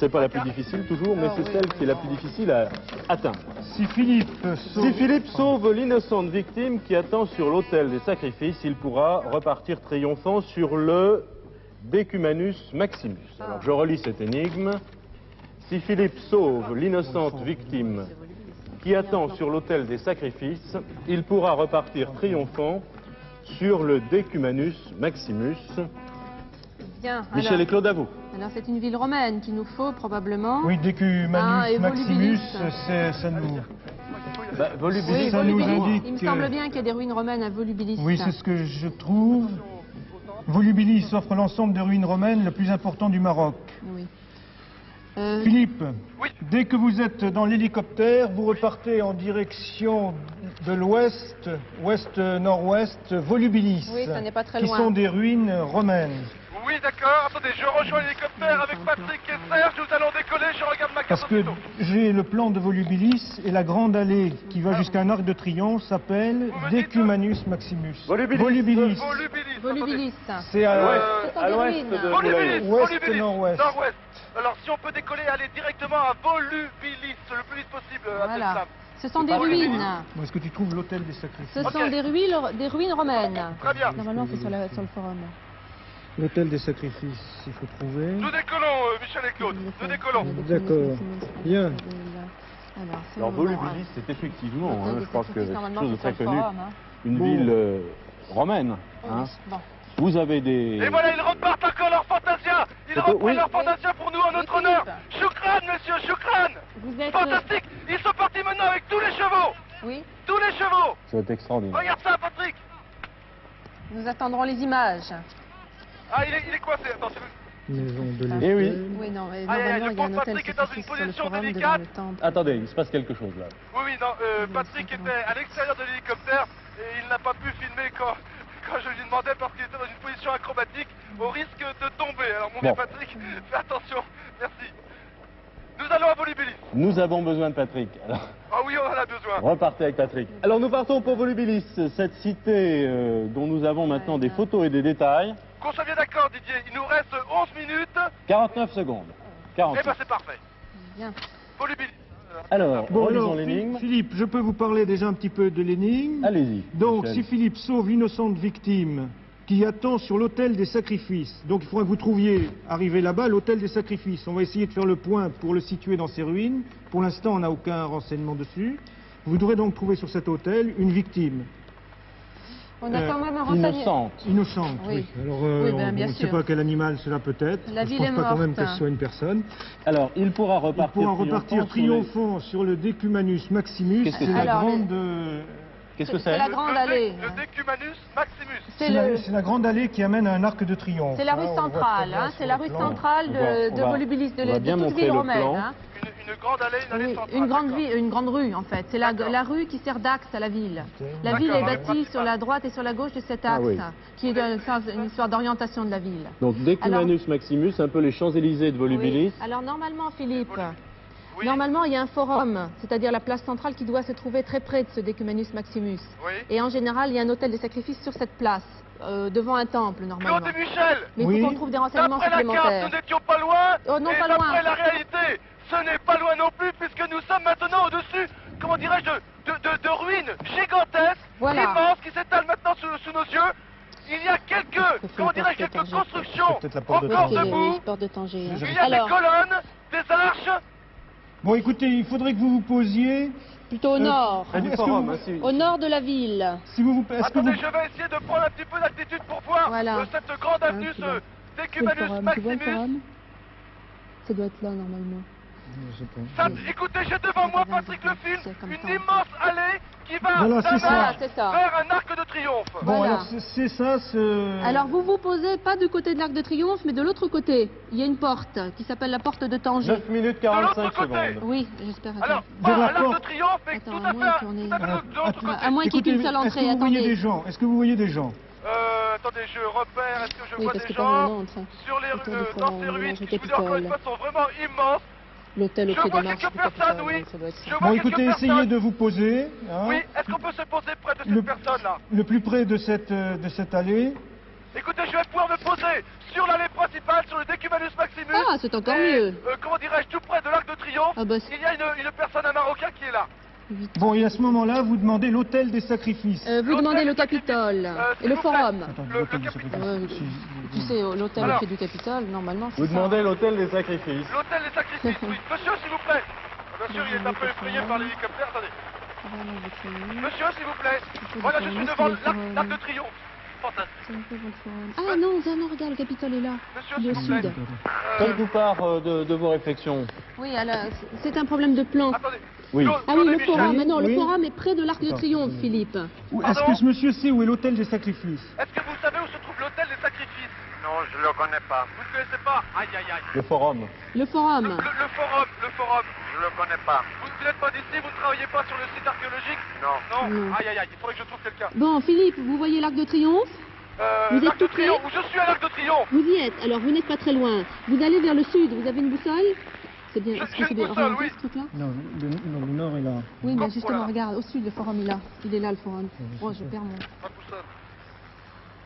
c'est pas la plus difficile toujours, mais c'est celle qui est la plus difficile à atteindre. Si Philippe sauve l'innocente victime qui attend sur l'autel des sacrifices, il pourra repartir triomphant sur le Decumanus Maximus. Alors je relis cette énigme. Si Philippe sauve l'innocente victime qui attend sur l'autel des sacrifices, il pourra repartir triomphant sur le Decumanus Maximus. Bien. Michel et Claude, à vous. Alors c'est une ville romaine qu'il nous faut probablement. Oui, Decumanus et Maximus, Volubilis. ça nous... Volubilis, ça nous Volubilis. indique... Il me semble bien qu'il y a des ruines romaines à Volubilis. Oui, c'est ce que je trouve. Volubilis offre l'ensemble des ruines romaines le plus important du Maroc. Oui. Philippe, Oui. dès que vous êtes dans l'hélicoptère, vous repartez en direction de l'ouest, ouest-nord-ouest, Volubilis, Oui, ça n'est pas très qui loin. sont des ruines romaines. Oui, d'accord. Attendez, je rejoins l'hélicoptère avec Patrick et Serge. Nous allons décoller. Je regarde ma carte Parce que aussitôt. j'ai le plan de Volubilis et la grande allée qui va jusqu'à un arc de triomphe s'appelle Decumanus Maximus. Volubilis. Volubilis. Volubilis. C'est à Ce sont à des l'ouest ruines. de Volubilis. ouest-nord-ouest. Nord-ouest. Alors, si on peut décoller, aller directement à Volubilis le plus vite possible. Voilà. Ce sont des ruines. Est-ce que tu trouves l'hôtel des sacrifices? Ce sont des ruines romaines. Très bien. Normalement, on fait sur le forum. L'hôtel des sacrifices, il faut trouver. Nous décollons, Michel et Claude. Nous décollons. D'accord. Bien. Alors Volubilis, c'est effectivement, je pense que c'est quelque chose de très connu, Forum, une ville romaine. Hein. Bon. Vous avez des... Et voilà, ils repartent encore leur fantasia. Ils reprennent leur fantasia pour nous en notre honneur. Choukran, monsieur, choukran. Vous êtes... Fantastique. Ils sont partis maintenant avec tous les chevaux. Oui. Tous les chevaux. Ça va être extraordinaire. Regarde ça, Patrick. Nous attendrons les images. Ah, il est coincé. Attends, Maison de Ah. l'Éther. Eh oui. Oui, non, mais Aïe, aïe, normalement, je il y a un pense hôtel Patrick est dans une sacrifice sur le position forum délicate. devant le temple. Attendez, il se passe quelque chose là. Oui, oui, non, Patrick était à l'extérieur de l'hélicoptère et il n'a pas pu filmer quand je lui demandais parce qu'il était dans une position acrobatique au risque de tomber. Alors mon vieux Patrick, fais attention, merci. Nous allons à Volubilis. Nous avons besoin de Patrick. Alors, Ah oui, on en a besoin. repartez avec Patrick. Alors nous partons pour Volubilis, cette cité dont nous avons maintenant des photos et des détails. Qu'on soit bien d'accord, Didier, il nous reste 11 minutes. 49 secondes. Eh 49. ben c'est parfait. Bien. Volubilis. Alors, Bon, relisons alors, l'énigme. Philippe, je peux vous parler déjà un petit peu de l'énigme. Allez-y. Donc, Michel. si Philippe sauve l'innocente victime qui attend sur l'autel des sacrifices, donc il faudrait que vous trouviez, arrivé là-bas, l'autel des sacrifices. On va essayer de faire le point pour le situer dans ses ruines. Pour l'instant, on n'a aucun renseignement dessus. Vous devrez donc trouver sur cet autel une victime. On a quand même un renseignement. Innocente. Innocente, Oui. oui. Alors, Oui, ben, on bien ne sait sûr. pas quel animal cela peut être. La Je ville pense est pas quand même morte. que ce soit une personne. Alors, il pourra Il repartir pourra repartir sur les- triomphant sur le Decumanus Maximus. Qu'est-ce que C'est c'est la Alors, grande... Qu'est-ce que C'est c'est la grande allée. Le Decumanus Maximus. C'est le... C'est la grande allée qui amène à un arc de triomphe. C'est la hein, rue on voit très centrale, bien hein, sur c'est la le rue plan. centrale de on va- Volubilis, on va de bien toute montrer ville le romaine. plan. Hein. Une grande allée, une allée Oui, centrale. une grande rue en fait. C'est la rue qui sert d'axe à la ville. La D'accord, ville est ouais, bâtie principal. sur la droite et sur la gauche de cet Ah axe, oui. qui est une histoire d'orientation de la ville. Donc, Decumanus Maximus, un peu les Champs-Élysées de Volubilis. Oui. Alors normalement, Philippe, Oui. normalement il y a un forum, c'est-à-dire la place centrale qui doit se trouver très près de ce Decumanus Maximus. Oui. Et en général, il y a un hôtel des sacrifices sur cette place, devant un temple normalement. Claude et Michel, Mais il Oui. faut qu'on trouve des renseignements d'après la carte, supplémentaires. nous n'étions pas loin. Oh non, et pas loin. d'après la réalité, ce n'est pas loin non plus, puisque nous sommes maintenant au-dessus, comment dirais-je, de ruines gigantesques, Voilà. immenses, qui s'étalent maintenant sous nos yeux. Il y a quelques, comment dirais-je, quelques constructions Peut-être la porte de encore Tanger. debout. porte de Tanger. hein. Il y a des colonnes, des arches. Bon, écoutez, il faudrait que vous vous posiez... Plutôt au nord. Près du Est-ce que forum, vous- hein, si- Au nord de la ville. Si vous, est-ce que Attendez, vous... je vais essayer de prendre un petit peu d'altitude pour voir Voilà. cette grande avenue, tu vois. ce Decumanus Maximus. Ça doit être là normalement. Ça, écoutez, j'ai devant moi, Patrick le film, une immense allée qui va Voilà, d'un c'est ça. Voilà, arc c'est ça. vers un arc de triomphe. Bon, Voilà. alors c'est ça, ce... Alors vous vous posez pas du côté de l'Arc de Triomphe, mais de l'autre côté. Il y a une porte qui s'appelle la porte de Tanger. 9 minutes De 45 l'autre côté. secondes. Oui, j'espère. Alors, attends. pas De la à l'arc de porte. triomphe, mais Attends, tout à à moins fait qu'on ait- de l'autre côté. À moins qu'il y ait qu'une seule Est-ce que entrée, vous voyez attendez. des gens? Est-ce que vous voyez des gens? Attendez, je repère, est-ce que je Oui, vois parce des que par là, gens on entre. sur les Autour du rues, dans forum, ces on ruines mange le qui, je vous dis encore une fois, Capitole. sont vraiment immenses. L'hôtel au Je pied vois des marches quelques du personnes, Capitole, oui. donc ça doit être ça. Je vois Bon, quelques écoutez, essayez personnes. de vous poser. hein, Oui, est-ce qu'on peut se poser près de cette Le- personne-là? Le plus près de cette allée. Écoutez, je vais pouvoir me poser sur l'allée principale, sur le Decumanus Maximus. Ah, c'est encore Et, mieux. comment dirais-je, tout près de l'Arc de Triomphe, Ah bah, il y a une personne, un Marocain qui est là. Bon, et à ce moment-là, vous demandez l'hôtel des sacrifices. Vous demandez le Capitole s'il et le vous plaît. forum. Attends, le l'hôtel des Capitole. sacrifices. Ouais, tu sais, l'hôtel au Alors. pied du Capitole, normalement, c'est Vous ça. demandez l'hôtel des sacrifices. L'hôtel des sacrifices, oui. Monsieur, s'il vous plaît. Bien sûr, il est un peu effrayé par l'hélicoptère. Attendez. Monsieur, s'il vous plaît. Voilà, je suis devant l'Arc de Triomphe. Fantastique. Ah non, non, regarde, le Capitole est là. Monsieur, Il est s'il au vous plaît. sud. Faites-vous part de vos réflexions. Oui, alors, c'est un problème de plan. Attendez. Oui. Claude- Ah oui, Claude et le Michel, forum. Mais non, le Oui. forum est près de l'Arc de Attends. Triomphe, Philippe. Est-ce que ce monsieur sait où est l'hôtel des sacrifices? est-ce que vous savez où se trouve l'hôtel des sacrifices? Non, je le connais pas. Vous ne connaissez pas? Aïe, aïe, aïe. Le forum. Le forum. Le forum. Je le connais pas. Vous n'êtes pas d'ici, vous ne travaillez pas sur le site archéologique? Non. Non? Non. Aïe, aïe, aïe, il faudrait que je trouve quelqu'un. Bon, Philippe, vous voyez l'Arc de Triomphe? Vous êtes l'Arc de tout près? Triomphe, où je suis à l'Arc de Triomphe. Vous y êtes, alors vous n'êtes pas très loin. Vous allez vers le sud, vous avez une boussole? C'est bien, est-ce que J'ai c'est une bien boussole, orienté oui. ce truc-là? Non, le nord est là. Oui, mais Oh, justement, voilà. regarde, au sud, le forum est là. Il est là, le forum. Oh, je perds mon... Ma boussole.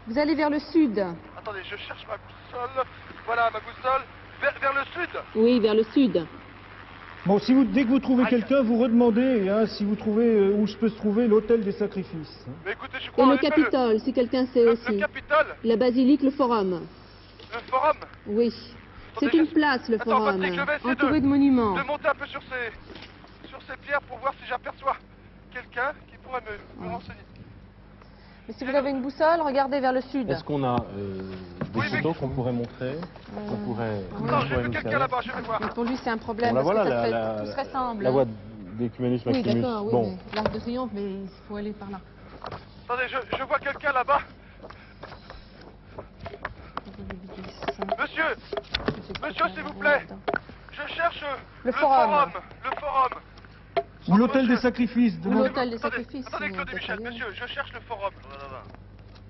Vous allez vers le sud. Attendez, je cherche ma boussole. Voilà, ma boussole. Vers le sud. Oui, vers le sud. Bon, si dès que vous trouvez Aïe. quelqu'un, vous redemandez hein, si vous trouvez où peut se trouver l'hôtel des sacrifices. Mais écoutez, je Et crois en le effet, Capitole, si quelqu'un sait le aussi. Capitole, La basilique, le forum. le forum. Oui. C'est Attendez, une je- place, le Attends, forum. Patrick, je vais essayer Entouré de de monuments. monter un peu sur ces pierres pour voir si j'aperçois quelqu'un qui pourrait me renseigner. Mais si vous avez une boussole, regardez vers le sud. Est-ce qu'on a des Oui, mais- photos qu'on pourrait montrer qu'on pourrait, qu'on Non, j'ai pourrait vu nous quelqu'un servir là-bas, je vais voir. Mais pour lui, c'est un problème. Bon, la parce voilà, que ça la, fait, tout se ressemble. la voie d'Ecumenus Oui, Maximus. d'accord, oui, Bon, mais l'Arc de Triomphe, mais il faut aller par là. Attendez, je vois quelqu'un là-bas. Monsieur, s'il vous plaît. Je cherche Le forum. Le forum. Ou l'hôtel des sacrifices. Ou l'hôtel des sacrifices. Attendez, Claude et c'est Michel, pas monsieur, je cherche le forum.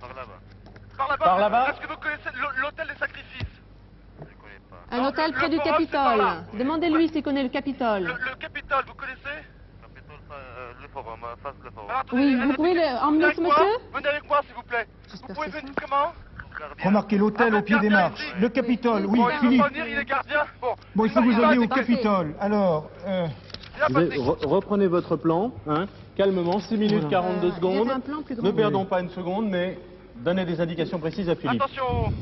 Par là-bas. Par là-bas. Est-ce que vous connaissez l'hôtel des sacrifices? Un Non, hôtel le près du forum, c'est par Capitole. là. Demandez-lui s'il connaît le Capitole. Le Capitole, vous connaissez? Le forum, face le forum. Alors, attendez, Oui, vous pouvez emmener ce monsieur? Venez avec moi, s'il vous plaît. Vous J'espère pouvez que c'est venir comment? Remarquez l'hôtel au pied des marches. Le Capitole, oui, Bon, il Philippe. veut pas venir, il est gardien. Bon, il faut que vous alliez au Parfait. Capitole. Alors, Reprenez votre plan, hein, calmement, 6 minutes Voilà. 42 Il y secondes. avait un plan plus grand. Ne perdons pas une seconde, mais donnez des indications précises à Philippe. Attention.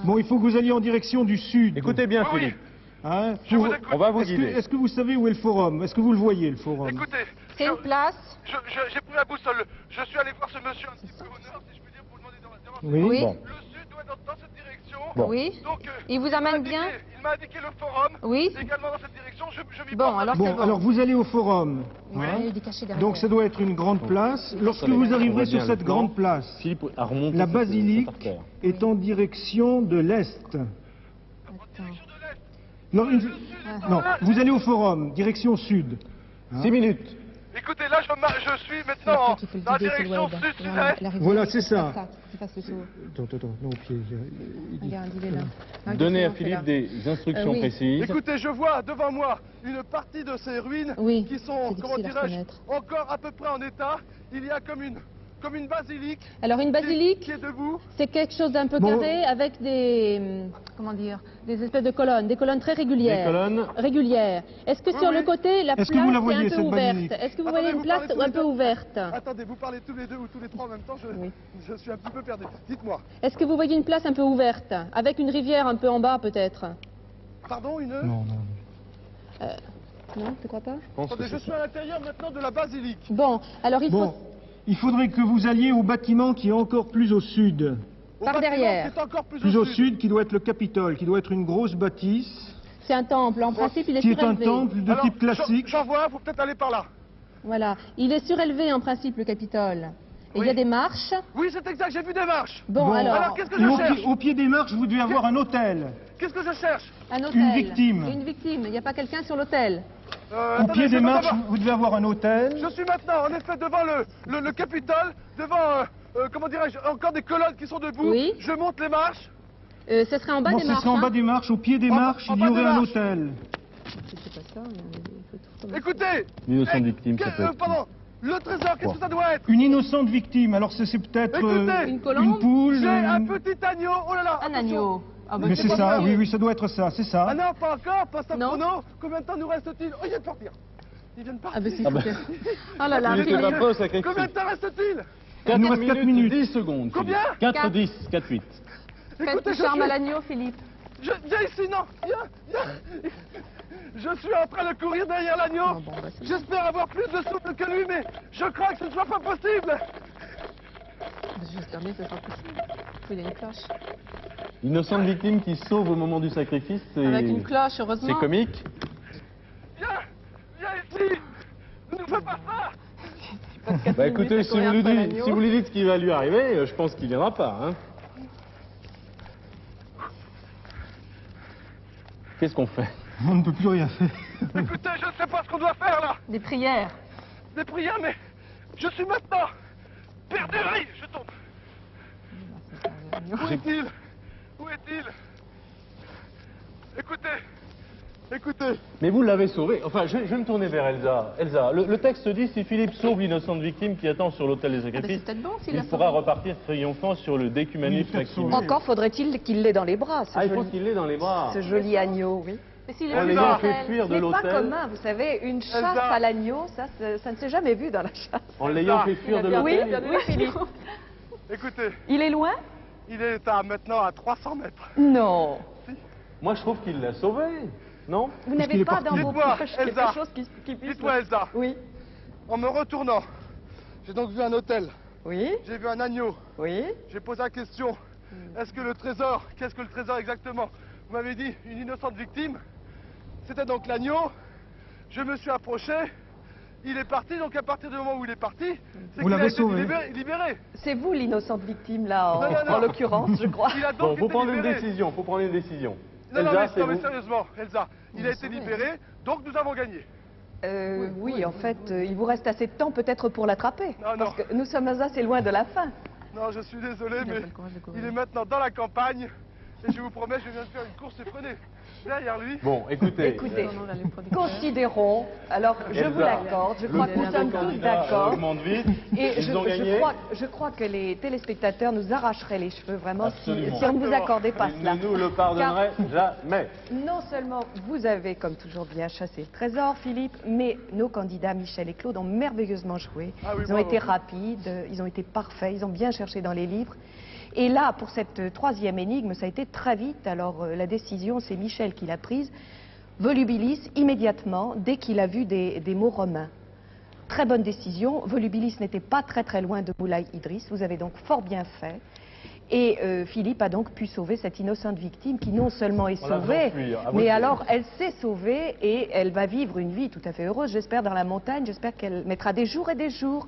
bon, il faut que vous alliez en direction du sud. Écoutez bien, Oui, oui. Philippe. Hein, Je vous écoute. On va vous Est-ce guider. que vous savez où est le forum? Est-ce que vous le voyez, le forum? Écoutez, C'est une place. j'ai pris la boussole. Je suis allé voir ce monsieur un petit peu au nord, si je puis dire, pour lui demander de Oui. Oui. Bon. Le sud doit être dans cette direction. Bon. Oui. Donc, Il vous m'a amène indiqué- bien? Il m'a indiqué le forum. Oui. C'est également dans cette direction. Je m'y Bon, porte. alors c'est Bon, bon. alors vous allez au forum. Oui, hein. il est caché derrière. Donc ça doit être une grande place. Lorsque Attendez, vous on voit arriverez bien sur le cette plan. grande place, Philippe a remonté la cette basilique artère. est en direction de l'est. Attends. Non, non, vous allez au forum, direction sud. 6 minutes. Écoutez, là, je suis C'est maintenant après qu'il peut le dans la guider sur le direction web. sud-sud-est. Voilà, c'est ça. Il fasse le tour. Attends, non, au pied. Regarde, il est là. Regarde, Donnez à c'est Philippe là. des instructions oui. précises. Écoutez, je vois devant moi une partie de ces ruines Oui, qui sont, c'est comment difficile à dirais-je, reconnaître. encore à peu près en état. Il y a comme une basilique Alors une qui basilique, est debout. c'est quelque chose d'un peu Bon. carré avec des, comment dire, des espèces de colonnes, des colonnes très Des régulières. colonnes. Régulières. Est-ce que Oui, sur oui. le côté, la Est-ce place que vous la est voyez, un peu cette ouverte? basilique Est-ce que vous Attendez, voyez une vous place parlez tous un les peu deux. ouverte? Attendez, vous parlez tous les deux ou tous les trois en même temps, Oui. je suis un petit peu perdu. Dites-moi. Est-ce que vous voyez une place un peu ouverte, avec une rivière un peu en bas peut-être? Pardon, une Non. Non, tu crois pas? Je pense que Attendez, je c'est suis à l'intérieur maintenant de la basilique. Bon, alors il Bon, faut... il faudrait que vous alliez au bâtiment qui est encore plus au sud. Au Par bâtiment derrière. qui est encore plus, Plus au sud, qui doit être le Capitole, qui doit être une grosse bâtisse, C'est un temple, en principe il est qui est un surélevé. temple de Alors, type classique. J'en vois, faut peut-être aller par là. Voilà, il est surélevé en principe le Capitole. Et il Oui. y a des marches. Oui, c'est exact, j'ai vu des marches. Bon, alors, qu'est-ce que Et je cherche au pied des marches, vous devez avoir un hôtel. Qu'est-ce que je cherche un hôtel. une victime. Une victime, il n'y a pas quelqu'un sur l'hôtel. Au Attendez, pied je des vais marches, d'abord- vous devez avoir un hôtel. Je suis maintenant, en effet, devant le Capitole, devant, comment dirais-je, encore des colonnes qui sont debout. Oui. Je monte les marches. Ce serait en bas Bon, des ce marches. serait en bas hein. des marches. Au pied des En- marches, en il y bas des aurait un marches. hôtel. C'est pas ça, mais il faut tout recommencer. Écoutez. L'innocente victime, ça que- peut être pardon, le trésor, qu'est-ce que ça doit être Une innocente victime. Alors c'est peut-être Écoutez, Une colombe. une poule. J'ai un une- petit agneau. Oh là là. Un attention. agneau. Ah, bah, Mais c'est c'est pas ça, sérieux. oui, ça doit être ça, c'est ça. Ah non, pas encore, pas ça Non. chrono. Combien de temps nous reste-t-il Oh, il vient de partir. Il vient de partir. Ah, bah, c'est Ah bah. super. Oh là là, Il était Philippe. pas prêt au sacrifice. Combien de temps reste-t-il 4 nous reste 4 minutes. 10 secondes. Combien 4, 10, 4, 8. Faites Écoutez, du je charme suis- à l'agneau, Philippe. Viens ici, non. Viens. Je suis en train de courir derrière l'agneau. Ah, bon, bah, c'est bon. J'espère avoir plus de souffle que lui, mais je crains que ce ne soit pas possible. J'espère bien que ce sera possible. Il y a une cloche. Innocente victime qui sauve au moment du sacrifice, Avec une cloche, heureusement. c'est comique. Viens ici. Ne nous fais pas ça. Bah écoutez, si vous lui dites ce qui va lui arriver, je pense qu'il viendra pas. Hein. Qu'est-ce qu'on fait? On ne peut plus rien faire. Écoutez, je ne sais pas ce qu'on doit faire là. Des prières. Des prières, mais je suis maintenant perdu. Aïe, je tombe. Où est-il? Où est-il? Écoutez. Mais vous l'avez sauvé. Enfin, je vais me tourner vers Elsa. Elsa, le texte dit si Philippe sauve l'innocente victime qui attend sur l'autel des Ah, bah, sacrifices, c'est peut-être bon s'il il a pourra sauvé. repartir triomphant sur le Decumanus Oui, Maximus. sauvé. Encore faudrait-il qu'il l'ait dans les bras, ce Ah, il faut joli, qu'il l'ait dans les bras. ce joli agneau, oui. Mais s'il est En plus l'ayant dans fait l'hôtel. fuir de C'est pas l'hôtel. commun, vous savez, une chasse Elsa. à l'agneau, ça ne s'est jamais vu dans la chasse. En l'ayant fait fuir de Oui, l'hôtel. oui, Philippe. Écoutez, Il est loin? il est maintenant à 300 mètres. Non. Moi, je trouve qu'il l'a sauvé. Non? Vous qu'il n'avez est pas parti. dans vos Dites-moi, poches Elsa. quelque chose qui puisse... Dites-moi, Elsa, Oui, en me retournant, j'ai donc vu un hôtel, oui, j'ai vu un agneau, oui. j'ai posé la question, est-ce que le trésor, qu'est-ce que le trésor exactement? Vous m'avez dit une innocente victime, c'était donc l'agneau, je me suis approché, il est parti, donc à partir du moment où il est parti, c'est Vous qu'il a l'avez été sauvé. libéré. C'est vous l'innocente victime, là, Non, non, non. en l'occurrence, je crois. Il a Bon, donc faut été prendre une libéré. décision, faut prendre une décision. Non, non, Elsa, c'est mais vous. sérieusement, Elsa, il a été libéré, donc nous avons gagné. Oui, en fait, il vous reste assez de temps peut-être pour l'attraper. Non, non. Parce que nous sommes assez loin de la fin. Non, je suis désolé, Il n'a mais pas le courage de courir. il est maintenant dans la campagne. Et je vous promets, je viens de faire une course effrénée. Derrière lui. Bon, écoutez. Écoutez, Non, non, là, les producteurs. considérons, alors je vous Elsa, l'accorde, je crois que nous sommes tous candidat d'accord. augmente vite. Et Ils ont gagné. je crois que les téléspectateurs nous arracheraient les cheveux vraiment si Absolument. on ne vous accordait pas Ils cela. ne nous le pardonneraient jamais. Non seulement vous avez, comme toujours, bien chassé le trésor, Philippe, mais nos candidats, Michel et Claude, ont merveilleusement joué. Ah oui, Ils ont bravo. été rapides, ils ont été parfaits, ils ont bien cherché dans les livres. Et là, pour cette troisième énigme, ça a été très vite. Alors, la décision, c'est Michel qui l'a prise. Volubilis, immédiatement, dès qu'il a vu des mots romains. Très bonne décision. Volubilis n'était pas très très loin de Moulay Idriss. Vous avez donc fort bien fait. Et Philippe a donc pu sauver cette innocente victime qui non seulement est On la sauvée, faisant fuir, à mais votre alors elle s'est sauvée et elle va vivre une vie tout à fait heureuse, j'espère, dans la montagne. J'espère qu'elle mettra des jours et des jours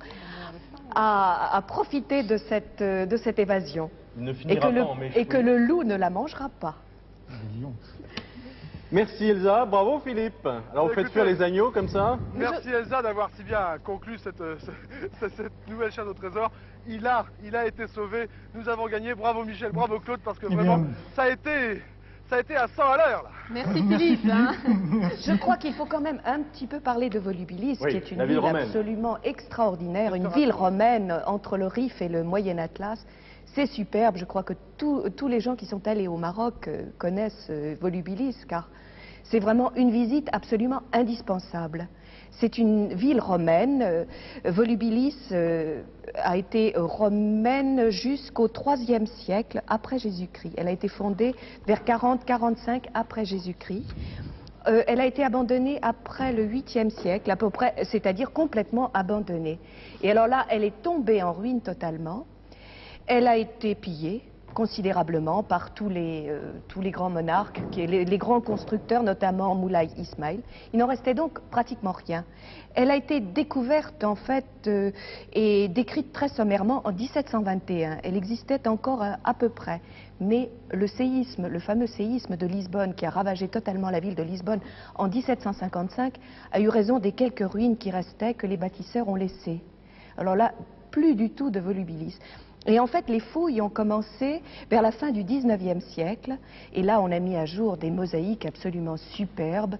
à profiter de cette évasion. Il ne Et finira que, pas en et que le loup ne la mangera pas. Merci Elsa, bravo Philippe. Alors vous faites Écoutez, fuir les agneaux comme ça. Merci Elsa d'avoir si bien conclu cette nouvelle chasse au trésor. Il a été sauvé. Nous avons gagné. Bravo Michel, bravo Claude, parce que Eh vraiment, bien. ça a été à 100 à l'heure là. Merci Philippe. Hein. Je crois qu'il faut quand même un petit peu parler de Volubilis, Oui, qui est une la ville ville romaine. absolument extraordinaire, une ville romaine entre le Rif et le Moyen Atlas. C'est superbe, je crois que tous les gens qui sont allés au Maroc connaissent Volubilis, car c'est vraiment une visite absolument indispensable. C'est une ville romaine. Volubilis a été romaine jusqu'au IIIe siècle après Jésus-Christ. Elle a été fondée vers 40-45 après Jésus-Christ. Elle a été abandonnée après le 8e siècle, à peu près, c'est-à-dire complètement abandonnée. Et alors là, elle est tombée en ruine totalement. Elle a été pillée considérablement par tous les grands monarques, les grands constructeurs, notamment Moulay Ismail. Il n'en restait donc pratiquement rien. Elle a été découverte en fait et décrite très sommairement en 1721. Elle existait encore à peu près. Mais le séisme, le fameux séisme de Lisbonne qui a ravagé totalement la ville de Lisbonne en 1755 a eu raison des quelques ruines qui restaient que les bâtisseurs ont laissées. Alors là, plus du tout de Volubilis. Et en fait, les fouilles ont commencé vers la fin du 19e siècle. Et là, on a mis à jour des mosaïques absolument superbes.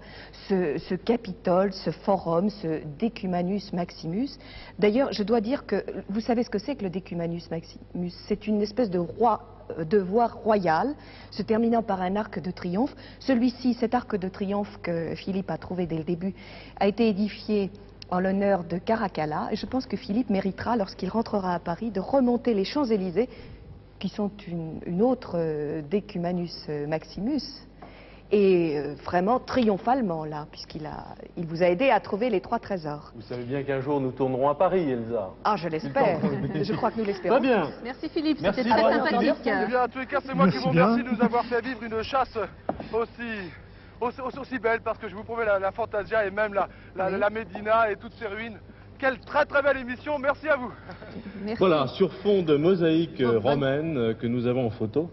Ce Capitole, ce Forum, ce Decumanus Maximus. D'ailleurs, je dois dire que, vous savez ce que c'est que le Decumanus Maximus? C'est une espèce de voie royale, se terminant par un arc de triomphe. Celui-ci, cet arc de triomphe que Philippe a trouvé dès le début, a été édifié en l'honneur de Caracalla. Et je pense que Philippe méritera, lorsqu'il rentrera à Paris, de remonter les Champs-Élysées, qui sont une autre Decumanus Maximus, et vraiment triomphalement là, puisqu'il vous a aidé à trouver les 3 trésors. Vous savez bien qu'un jour nous tournerons à Paris, Elsa. Ah, je l'espère. Je crois que nous l'espérons. Très bien. Merci Philippe, Merci, c'était très bravo, sympathique. Eh bien, en tous les cas, c'est moi qui Merci vous bien. remercie de nous avoir fait vivre une chasse aussi belle, parce que je vous promets la Fantasia et même la Médina et toutes ces ruines. Quelle très très belle émission, merci à vous. Merci. Voilà, sur fond de mosaïque Oh, romaine que nous avons en photo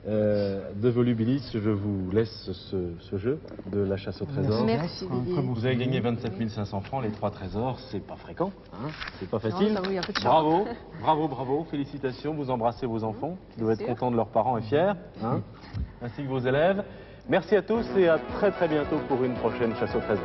de Volubilis, je vous laisse ce jeu de la chasse au trésor. Merci, Didier. Vous avez gagné 27 500 francs, les 3 trésors, c'est pas fréquent, hein, c'est pas facile. Non, ça, oui, un peu de chance. Bravo, bravo, bravo, félicitations, vous embrassez vos enfants, qui doivent être sûr. contents de leurs parents et fiers, hein, ainsi que vos élèves. Merci à tous et à très très bientôt pour une prochaine chasse au trésor.